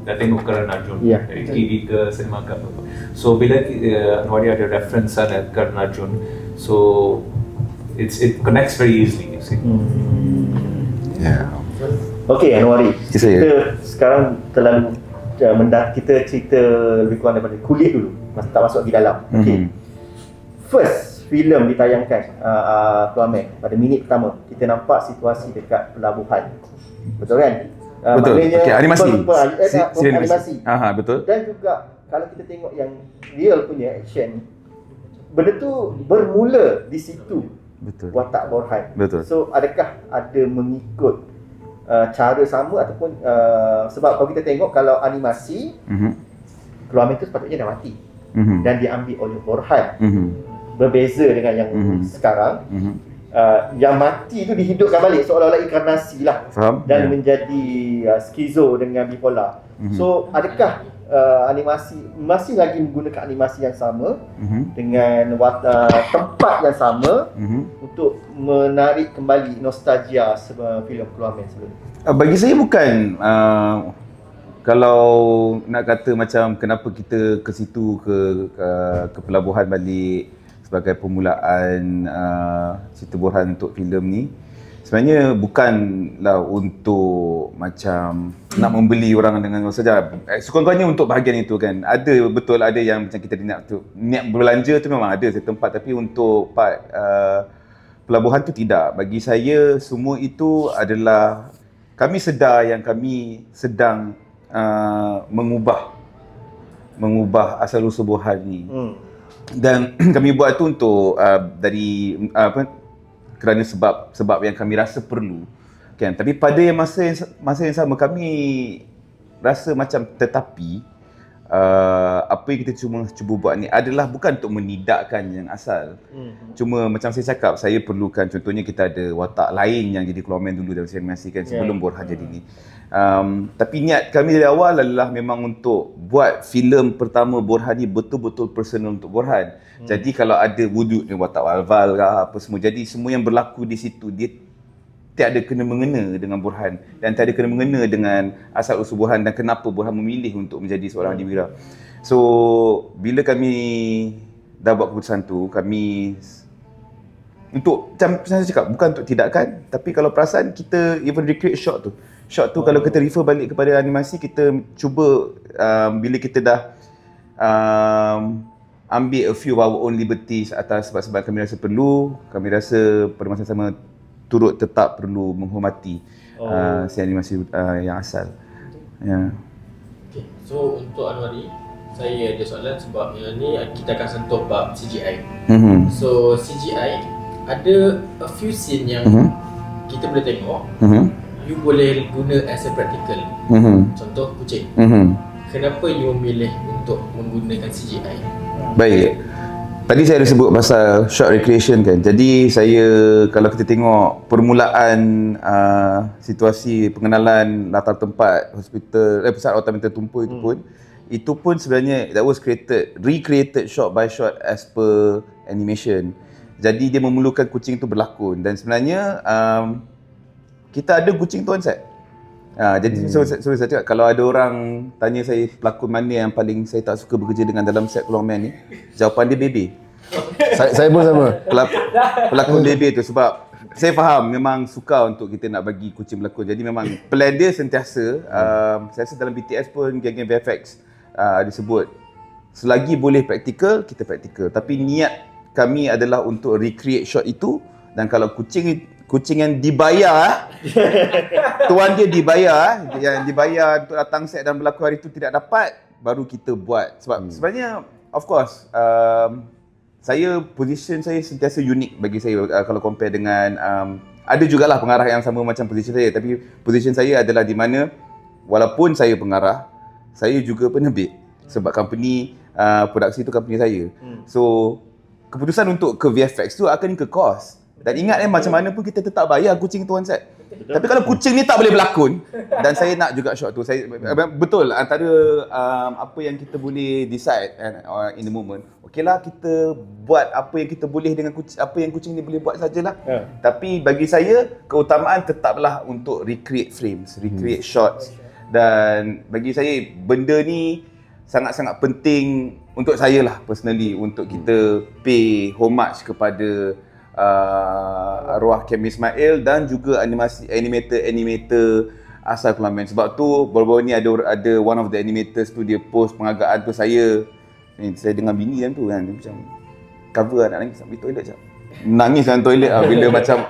dah tengok Karan Arjun dari TV ke cinema ke apa. So bila Anwari ada reference ada Karan Arjun, so it connects very easily, you see. Yeah. Okay Anwari, Yes, saya. kita sekarang terlalu kita cerita lebih kurang daripada kulit dulu, tak masuk di dalam. Okay. First filem ditayangkan Aquaman pada minit pertama, kita nampak situasi dekat pelabuhan. Betul kan? Betul. Maknanya Okay, animasi. Animasi. Betul. Dan juga kalau kita tengok yang real punya action, benda tu bermula di situ. Betul. Watak Borhan. Betul. So adakah ada mengikut cara sama ataupun sebab kalau kita tengok kalau animasi Aquaman tu sepatutnya dah mati dan diambil oleh Borhan. Berbeza dengan yang sekarang. Yang mati tu dihidupkan balik seolah-olah inkarnasi lah. Faham? Dan menjadi skizo dengan bipolar. So adakah animasi masih lagi menggunakan animasi yang sama dengan tempat yang sama untuk menarik kembali nostalgia sebab filem Aquaman sebelum ni? Bagi saya bukan kalau nak kata macam kenapa kita ke situ ke pelabuhan balik sebagai permulaan cerita Borhan untuk filem ni, sebenarnya bukanlah untuk macam nak membeli orang dengan saja. Sekurang-kurangnya untuk bahagian itu kan. Betul ada yang macam kita niat berbelanja tu memang ada satu tempat, tapi untuk part pelabuhan tu tidak. Bagi saya semua itu adalah kami sedar yang kami sedang mengubah asal-usul Borhan ni. Dan kami buat tu untuk dari kerana sebab yang kami rasa perlu kan. Tapi pada masa yang sama kami rasa macam tetapi apa yang kita cuba buat ni adalah bukan untuk menidakkan yang asal. Cuma macam saya cakap, saya perlukan contohnya kita ada watak lain yang jadi Aquaman dulu dalam animasi kan sebelum Borhan jadi ni. Tapi niat kami dari awal adalah memang untuk buat filem pertama Borhan ni betul-betul personal untuk Borhan. Jadi kalau ada wujud ni watak Walval ke apa semua, jadi semua yang berlaku di situ dia tiada kena-mengena dengan Borhan dan tiada kena-mengena dengan asal-usul Borhan dan kenapa Borhan memilih untuk menjadi seorang adiwira. So bila kami dah buat keputusan tu, kami untuk macam saya cakap bukan untuk tidakkan, tapi kalau perasan kita even recreate shot tu kalau kita refer balik kepada animasi, kita cuba bila kita dah ambil a few our own liberties atas sebab kami rasa perlu, kami rasa pada masa sama turut tetap perlu menghormati si animasi yang asal. Okay. So untuk Anwari, saya ada soalan sebab yang ni kita akan sentuh bab CGI. So CGI ada a few scene yang kita boleh tengok you boleh guna as a practical. Contoh kucing. Kenapa you memilih untuk menggunakan CGI? Baik. Tadi saya ada sebut pasal short recreation kan. Jadi saya kalau kita tengok permulaan situasi pengenalan latar tempat hospital pusat rawatan mental tumpul itu pun sebenarnya that was recreated shot by shot as per animation. Jadi dia memerlukan kucing itu berlakon dan sebenarnya kita ada kucing tu on set. Jadi saya cakap kalau ada orang tanya saya pelakon mana yang paling saya tak suka bekerja dengan dalam set Aquaman ni, jawapan dia Bebe. Saya pun sama. Pelakon Bebe tu sebab saya faham memang suka untuk kita nak bagi kucing berlakon. Jadi memang plan dia sentiasa saya rasa dalam BTS pun geng-geng VFX disebut selagi boleh praktikal kita praktikal. Tapi niat kami adalah untuk recreate shot itu dan kalau kucing yang dibayar tuan dia dibayar yang dibayar untuk datang set dan berlaku hari itu tidak dapat, baru kita buat. Sebab sebenarnya of course position saya sentiasa unik bagi saya kalau compare dengan ada jugalah pengarah yang sama macam position saya, tapi position saya adalah di mana walaupun saya pengarah, saya juga penerbit sebab company produksi tu company saya. So keputusan untuk ke VFX tu akan ke cost. Dan ingat macam mana pun kita tetap bayar kucing tu on set. Tapi kalau kucing ni tak boleh berlakon, dan saya nak juga shot tu, saya betul antara apa yang kita boleh decide in the moment. Okeylah, kita buat apa yang kita boleh dengan apa yang kucing ni boleh buat sajalah. Tapi bagi saya keutamaan tetaplah untuk recreate frames, recreate shots. Dan bagi saya benda ni sangat-sangat penting untuk saya lah personally, untuk kita pay homage kepada arwah Kem Ismail dan juga animator asal Keluarmen. Sebab tu baru-baru ni ada one of the animators tu dia post penghargaan tu, saya dengan bini kan tu kan, dia macam cover nak nangis sampai toilet je. Nangis dalam toilet bila macam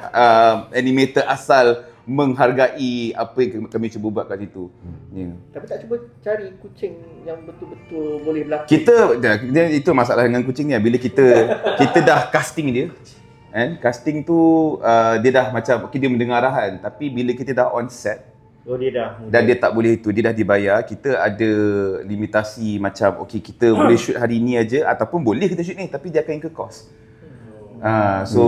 animator asal menghargai apa yang kami cuba buat kat situ. Tapi tak cuba cari kucing yang betul-betul boleh berlakon. Itu masalah dengan kucing ni, bila kita dah casting dia, casting tu dia dah macam dia mendengar arahan, tapi bila kita dah on set dan dia tak boleh itu, dia dah dibayar, kita ada limitasi macam kita boleh shoot hari ni aja ataupun boleh kita shoot ni tapi dia akan incur cost. So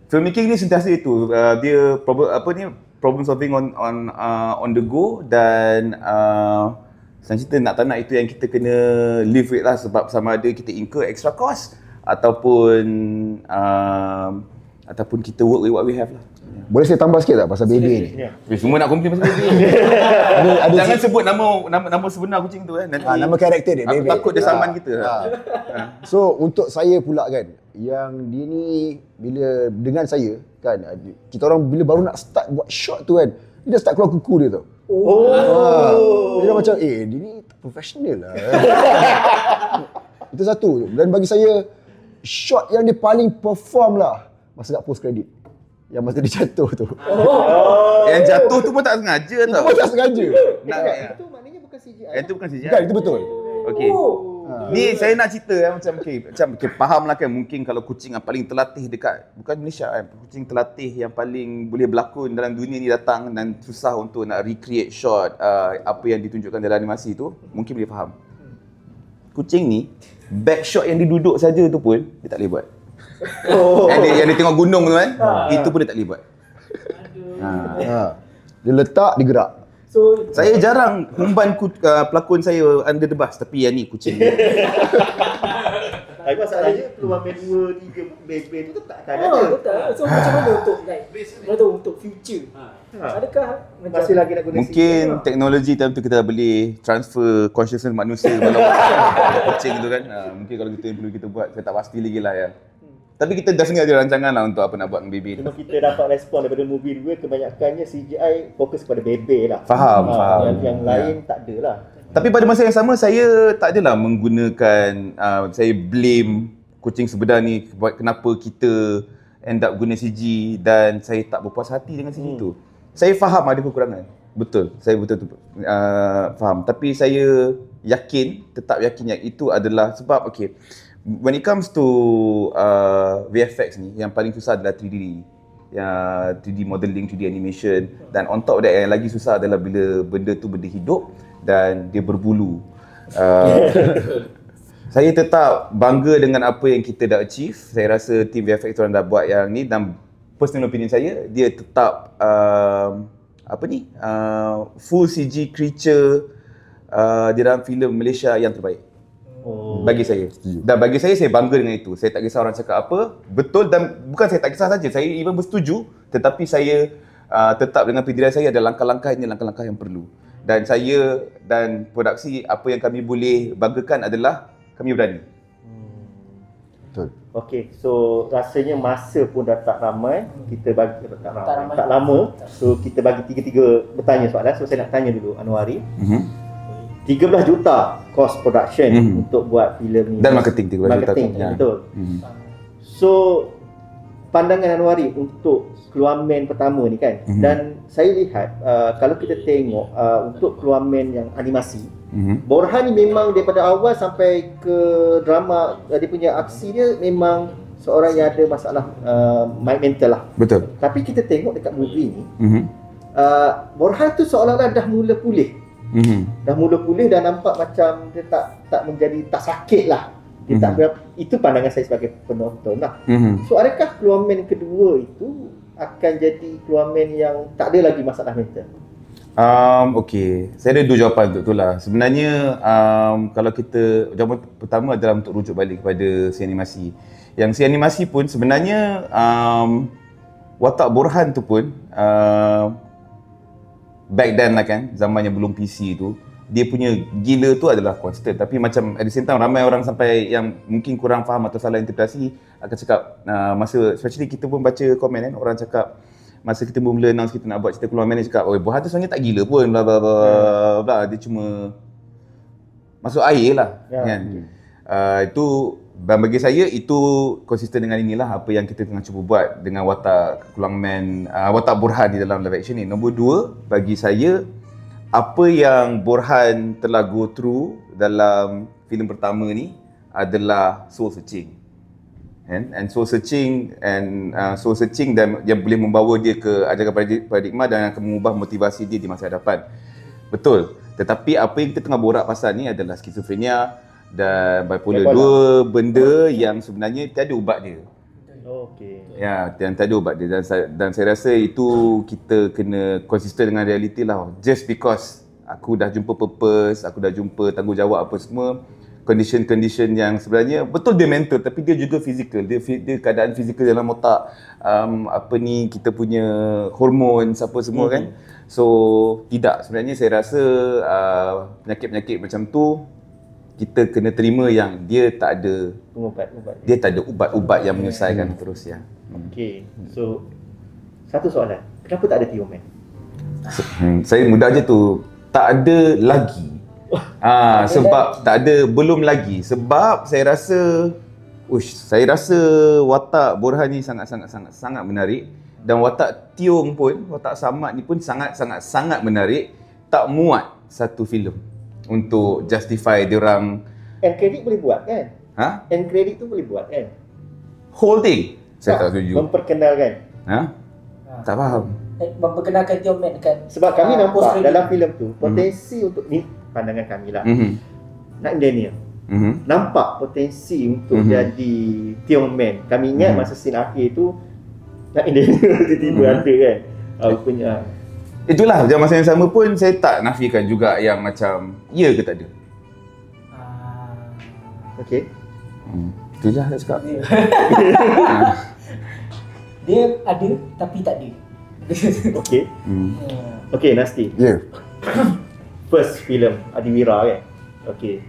filmmaking ni sentiasa itu, dia problem solving on the go, dan sebenarnya nak tak nak itu yang kita kena live with lah, sebab sama ada kita incur extra cost ataupun kita work with what we have lah. Boleh saya tambah sikit tak pasal baby ni? Semua nak komplain pasal baby. Jangan sebut nama sebenar kucing tu nanti. Nama karakter dia, baby. Aku takut dia saman kita. So untuk saya pula kan, yang dia ni bila dengan saya kan, kita orang bila baru nak start buat shot tu kan, dia dah start keluar kuku dia tau. Dia dah macam dia ni tak professional lah. Itu satu. Dan bagi saya shot yang dia paling perform lah masa kat post credit, yang masa dia jatuh tu. Yang jatuh tu pun tak sengaja tau. Itu pun tak sengaja. Itu maknanya bukan CGI. Itu bukan CGI. Bukan, itu betul. Okey. Ni saya nak cerita macam faham lah kan, mungkin kalau kucing yang paling terlatih dekat bukan Malaysia kan, kucing terlatih yang paling boleh berlakon dalam dunia ni datang dan susah untuk nak recreate shot apa yang ditunjukkan dalam animasi tu, mungkin boleh faham. Kucing ni back shot yang dia duduk saja tu pun dia tak boleh buat. Yang dia tengok gunung tu kan, itu pun dia tak boleh buat. Dia letak, dia gerak. So saya jarang humban pelakon saya under the bus, tapi yang ni kucing. Tapi masalahnya Keluarmen 2, 3 bebe tu tak akan ada. betul. So macam mana untuk future? Adakah masih lagi nak guna mungkin teknologi time tu kita boleh transfer consciousness manusia dalam kucing tu kan. Mungkin kalau kita perlu kita buat, saya tak pasti lagi lah ya. Tapi kita dah sengaja rancangan lah untuk apa nak buat dengan baby tu. Cuma kita dapat respon daripada movie 2, kebanyakannya CGI fokus pada bebe lah. Faham. Yang lain tak ada lah. Tapi pada masa yang sama, saya tak adalah menggunakan, saya blame kucing sebenar ni kenapa kita end up guna CG, dan saya tak berpuas hati dengan CG tu. Saya faham ada kekurangan. Betul, saya betul faham. Tapi saya tetap yakin yang itu adalah sebab, when it comes to VFX ni, yang paling susah adalah 3D. 3D modeling, 3D animation, dan on top of that yang lagi susah adalah bila benda tu benda hidup dan dia berbulu. Saya tetap bangga dengan apa yang kita dah achieve. Saya rasa team VFX orang dah buat yang ni, dan personal opinion saya, dia tetap full CG creature di dalam filem Malaysia yang terbaik. Bagi saya. Dan bagi saya bangga dengan itu. Saya tak kisah orang cakap apa, betul, dan bukan saya tak kisah saja, saya even bersetuju, tetapi saya tetap dengan pendirian saya ada langkah-langkah yang perlu. Dan saya dan produksi, apa yang kami boleh banggakan adalah kami berani. Betul. Okey, so rasanya masa pun dah tak ramai. Kita bagi tak lama. So kita bagi tiga bertanya soalan. So saya nak tanya dulu Anwari. 13 juta cost production untuk buat filem ni. Dan marketing 13 juta. Betul. So pandangan Anwari untuk Keluar Man pertama ni kan. Dan saya lihat kalau kita tengok untuk Keluar Man yang animasi, Borhan ni memang daripada awal sampai ke drama, dia punya aksi dia memang seorang yang ada masalah mental lah. Betul. Tapi kita tengok dekat movie ni, Borhan tu seolah-olah dah mula pulih. Dah mula pulih dan nampak macam dia tak menjadi, tak sakit lah. Dia tak berapa, itu pandangan saya sebagai penonton lah. So adakah Keluar Man kedua itu akan jadi Keluar Man yang tak ada lagi masalah mental? Okey, saya ada dua jawapan untuk tu lah. Sebenarnya kalau kita, jawapan pertama adalah untuk rujuk balik kepada si animasi. Yang si animasi pun sebenarnya watak Borhan tu pun back then lah kan, zaman yang belum PC tu, dia punya gila tu adalah constant. Tapi macam at the same time ramai orang sampai yang mungkin kurang faham atau salah interpretasi akan cakap masa, especially kita pun baca komen kan, orang cakap masa kita mula announce kita nak buat cerita Keluar Man ni, cakap, "Oh, Borhan tu sebenarnya tak gila pun, bla bla bla, dia cuma masuk air lah." Kan. Itu, dan bagi saya itu konsisten dengan inilah apa yang kita tengah cuba buat dengan watak Keluar Man, watak Borhan di dalam live action ni. Nombor dua, bagi saya apa yang Borhan telah go through dalam filem pertama ni adalah soul searching. And soul searching dan yang boleh membawa dia ke ajaran paradigma dan akan mengubah motivasi dia di masa hadapan. Betul. Tetapi apa yang kita tengah borak pasal ni adalah skizofrenia dan bipolar. Dua benda yang sebenarnya tiada ubat dia. Okey. Ya, dan tiada ubat dia, dan saya rasa itu kita kena konsisten dengan realiti lah. Just because aku dah jumpa purpose, aku dah jumpa tanggungjawab apa semua, condition yang sebenarnya betul dia mental tapi dia juga fizikal. Dia keadaan fizikal dalam otak, kita punya hormon apa semua kan. So tidak, sebenarnya saya rasa penyakit-penyakit macam tu kita kena terima yang dia tak ada ubat. Dia tak ada ubat-ubat yang menyelesaikan terus ya. Okey. So satu soalan, kenapa tak ada Tioman? Saya mudah je tu. Tak ada lagi. Sebab tak ada, belum lagi. Sebab saya rasa watak Borhan ni sangat menarik, dan watak Tiong pun, watak Samad ni pun sangat menarik. Tak muat satu filem untuk justify diorang. End credit boleh buat kan? End credit tu boleh buat kan? Whole thing saya tak setuju. Memperkenalkan. Tak faham. Memperkenalkan Tioman kan. Sebab kami nampak dalam filem tu potensi untuk ni, pandangan kami lah. Nak Daniel. Nampak potensi untuk jadi Tioman. Kami ingat masa scene akhir tu Nak Daniel tiba-tiba ada kan. Punya. Itulah, dalam masa yang sama pun saya tak nafikan juga yang macam ya ke tak ada. Okey. Itu je saya cakap. Dia ada tapi tak ada. Okey. Okey, Nasti. Ya. First filem Adiwira kan. Okey.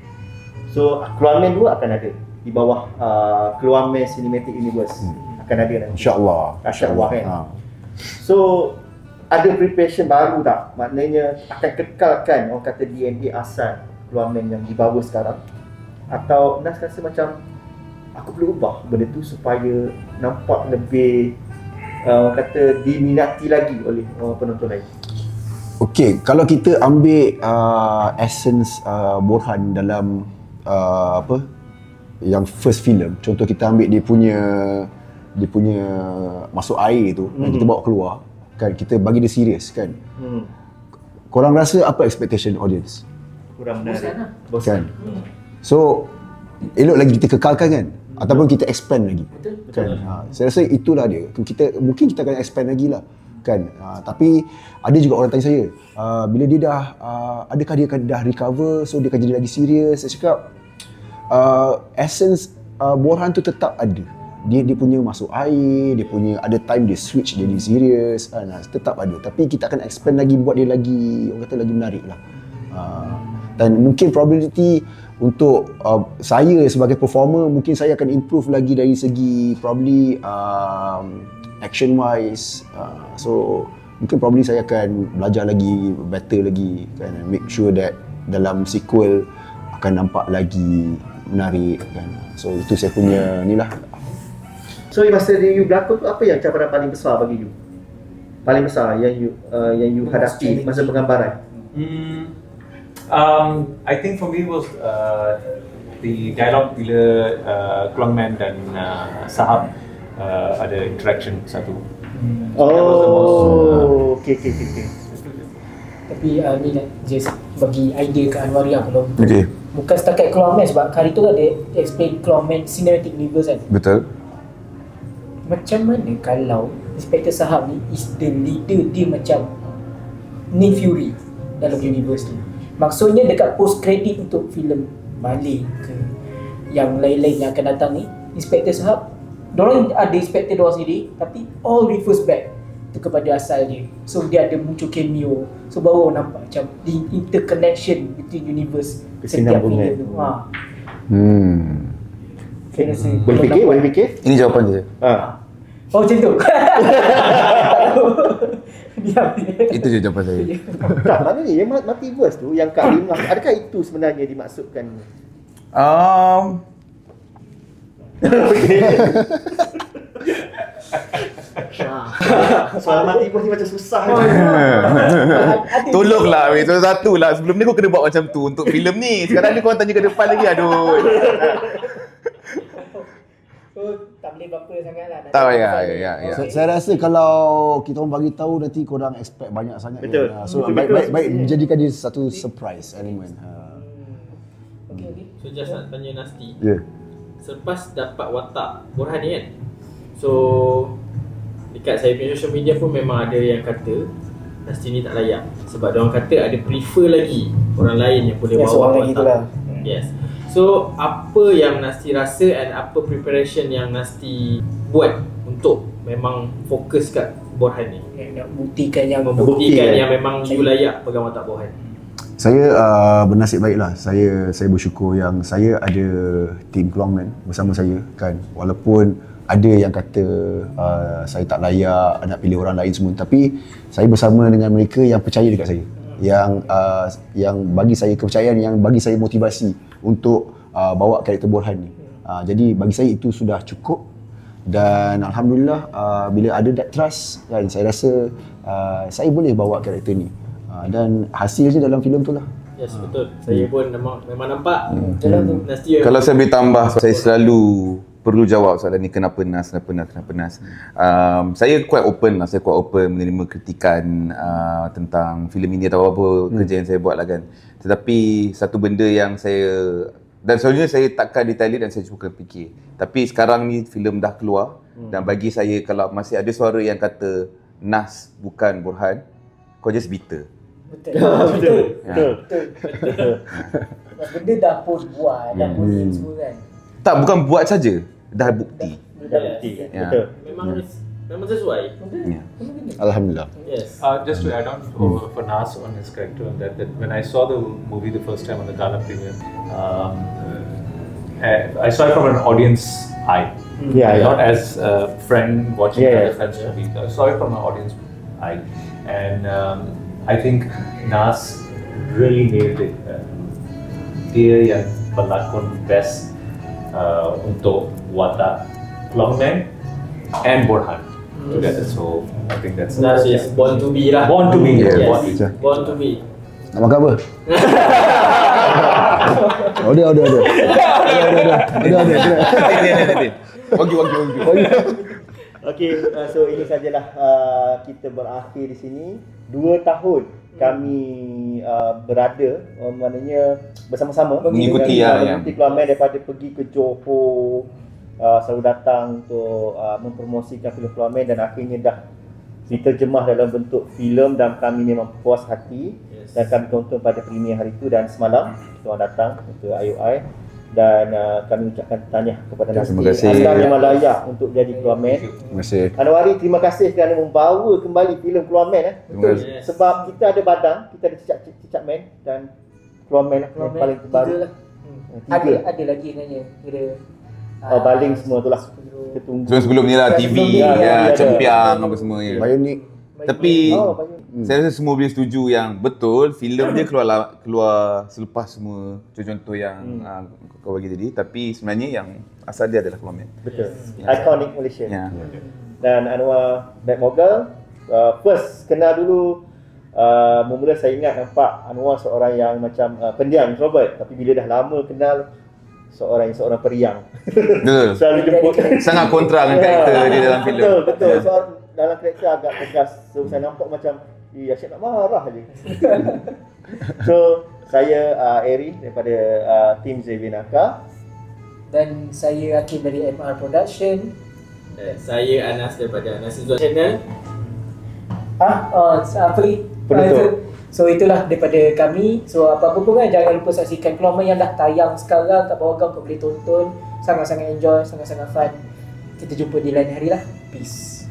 So Keluar Man 2 akan ada di bawah Keluar Man Cinematic Universe. Akan ada nanti. InsyaAllah kan. So ada preparation baru tak? Maknanya akan kekalkan orang kata DNA asal Keluar Man yang dibawa sekarang? Atau Nas rasa macam aku perlu ubah benda tu supaya nampak lebih orang kata diminati lagi oleh penonton lain? Okey, kalau kita ambil essence Borhan dalam yang first film, contoh kita ambil dia punya masuk air tu, dan kita bawa keluar kan, kita bagi dia serius kan. Korang rasa apa expectation audience? Kurang menarik. Kan? So elok lagi kita kekalkan kan, ataupun kita expand lagi. Betul. Kan? Saya rasa itulah dia. Mungkin kita akan expand lagi lah kan. Tapi ada juga orang tanya saya, bila dia dah adakah dia akan dah recover, so dia akan jadi lagi serius? Saya cakap essence Borhan tu tetap ada. Dia punya masuk air, dia punya ada time dia switch jadi serius kan, tetap ada. Tapi kita akan expand lagi, buat dia lagi, orang kata lagi menarik lah. Dan mungkin probability untuk saya sebagai performer, mungkin saya akan improve lagi dari segi probably action wise. So mungkin probably saya akan belajar lagi, better lagi kan, make sure that dalam sequel akan nampak lagi menarik kan. So itu saya punya ni lah. So masa you berlakon tu, apa yang cabaran paling besar bagi you? Paling besar yang you hadapi masa penggambaran? I think for me was the dialogue bila Keluang dan Sahab ada interaction satu. Oh, okay. Tapi ni nak just bagi idea ke Anwaria kalau Okay. bukan setakat Keluang sebab hari tu ada explain Keluang Cinematic Universe kan. Betul. Macam mana kalau Inspector Sahab ni is the leader, dia macam Nick Fury dalam universe tu. Maksudnya dekat post credit untuk filem Balik ke yang lain-lain yang akan datang ni, Inspector Sahab, diorang ada Inspector diorang sendiri tapi all refers back tu kepada asal dia. So dia ada muncul cameo. So baru orang nampak macam the interconnection between universe setiap filem tu. Saya rasa Boleh fikir? Ini jawapan dia. oh macam tu. Diam. Itu je jawapan saya. Tak, maknanya yang multiverse tu, yang Kak Lim, adakah itu sebenarnya dimaksudkan? Soal multiverse ni macam susah je. Tolonglah weh, satu lah. Sebelum ni kau kena buat macam tu untuk filem ni. Sekarang ni kau tanya ke depan lagi, aduh. So tak boleh apa sangatlah. Tak payah, ya. Saya rasa kalau kita orang bagi tahu nanti korang expect banyak sangat. Betul. Kan? So Betul. baik jadikan dia satu surprise element. Okay. So just nak tanya Nasti. Ya. Selepas dapat watak Borhan ni kan, so dekat saya punya social media pun memang ada yang kata Nasti ni tak layak. Sebab diorang kata ada prefer lagi orang lain yang boleh bawa watak. Yes. So apa yang Nasti rasa and apa preparation yang Nasti buat untuk memang fokus kat Borhan ni? Nak buktikan yang Membuktikan yang memang you layak pegang watak Borhan. Saya bernasib baiklah. Saya bersyukur yang saya ada tim Keluang bersama saya kan. Walaupun ada yang kata saya tak layak, nak pilih orang lain semua, tapi saya bersama dengan mereka yang percaya dekat saya. Yang bagi saya kepercayaan, yang bagi saya motivasi untuk bawa karakter Borhan ni. Jadi bagi saya itu sudah cukup. Dan alhamdulillah bila ada that trust kan, saya rasa saya boleh bawa karakter ni. Dan hasilnya dalam filem tu lah. Yes, betul. Saya pun memang nampak Nasti. Kalau saya boleh tambah, saya selalu perlu jawab soalan ni, kenapa Nas. Saya quite open menerima kritikan tentang filem ini atau apa kerja yang saya buat lah kan. Tetapi satu benda yang saya, dan selalunya saya takkan detail dan saya cuba fikir. Tapi sekarang ni filem dah keluar dan bagi saya kalau masih ada suara yang kata Nas bukan Borhan, kau just bitter. Betul. Benda dah pun buat, dah pun semua kan. Tak, bukan buat saja, dah bukti. Dah bukti kan? Ya. Betul. Memang sesuai. Alhamdulillah. Yes. Just to add on for Nas on his character, that when I saw the movie the first time on the gala premiere, I saw it from an audience eye, not as a friend watching other friends movie. I saw it from an audience eye, and I think Nas really nailed it. Dia yang pelakon best untuk watak Keluang and Borhan together. So I think that's Nas is born to be lah. Born to be. Yes. Born Born to to be. be. Nak makan apa? Ada. Bagi. Okey, so ini sajalah kita berakhir di sini. 2 tahun kami berada, maknanya bersama-sama Mengikuti Keluang daripada pergi ke Johor, selalu datang untuk mempromosikan filem Keluang dan akhirnya dah diterjemah dalam bentuk filem dan kami memang puas hati. Dan kami tonton pada premier hari itu dan semalam kita orang datang ke IUI dan kami ucapkan tahniah kepada Nasti. Terima kasih. Anda memang layak untuk jadi Keluang. Terima kasih. Anwari, terima kasih kerana membawa kembali filem Keluang Terima kasih. Sebab kita ada Badang, kita ada Cicak Man dan Keluang yang paling terbaru. Ada lagi sebenarnya. Kira baling semua tu lah. Kita tunggu. Sebelum ni lah TV, Cempiang apa semua. Bionic. Tapi Saya rasa semua boleh setuju yang betul filem dia keluar selepas semua contoh-contoh yang kau bagi tadi, tapi sebenarnya yang asal dia adalah Keluar Man. Betul. Iconic Malaysia. Ya. Dan Anwar Batmobile, first kenal dulu, mula saya ingat nampak Anwar seorang yang macam pendiam, introvert, tapi bila dah lama kenal seorang periang. Betul. Selalu jemput. Sangat kontra dengan karakter dia dalam filem. Betul. So dalam karakter agak tegas. So saya nampak macam asyik nak marah je. So saya Eri daripada tim Xavier Naka. Dan saya Hakim dari MR Production. Dan saya Anas daripada Anas Izzuan Channel. Apa lagi? Penutup. So itulah daripada kami. So apa-apa pun kan, jangan lupa saksikan Keluar Man yang dah tayang sekarang kat bawah kau boleh tonton. Sangat-sangat enjoy, sangat-sangat fun. Kita jumpa di lain hari lah. Peace.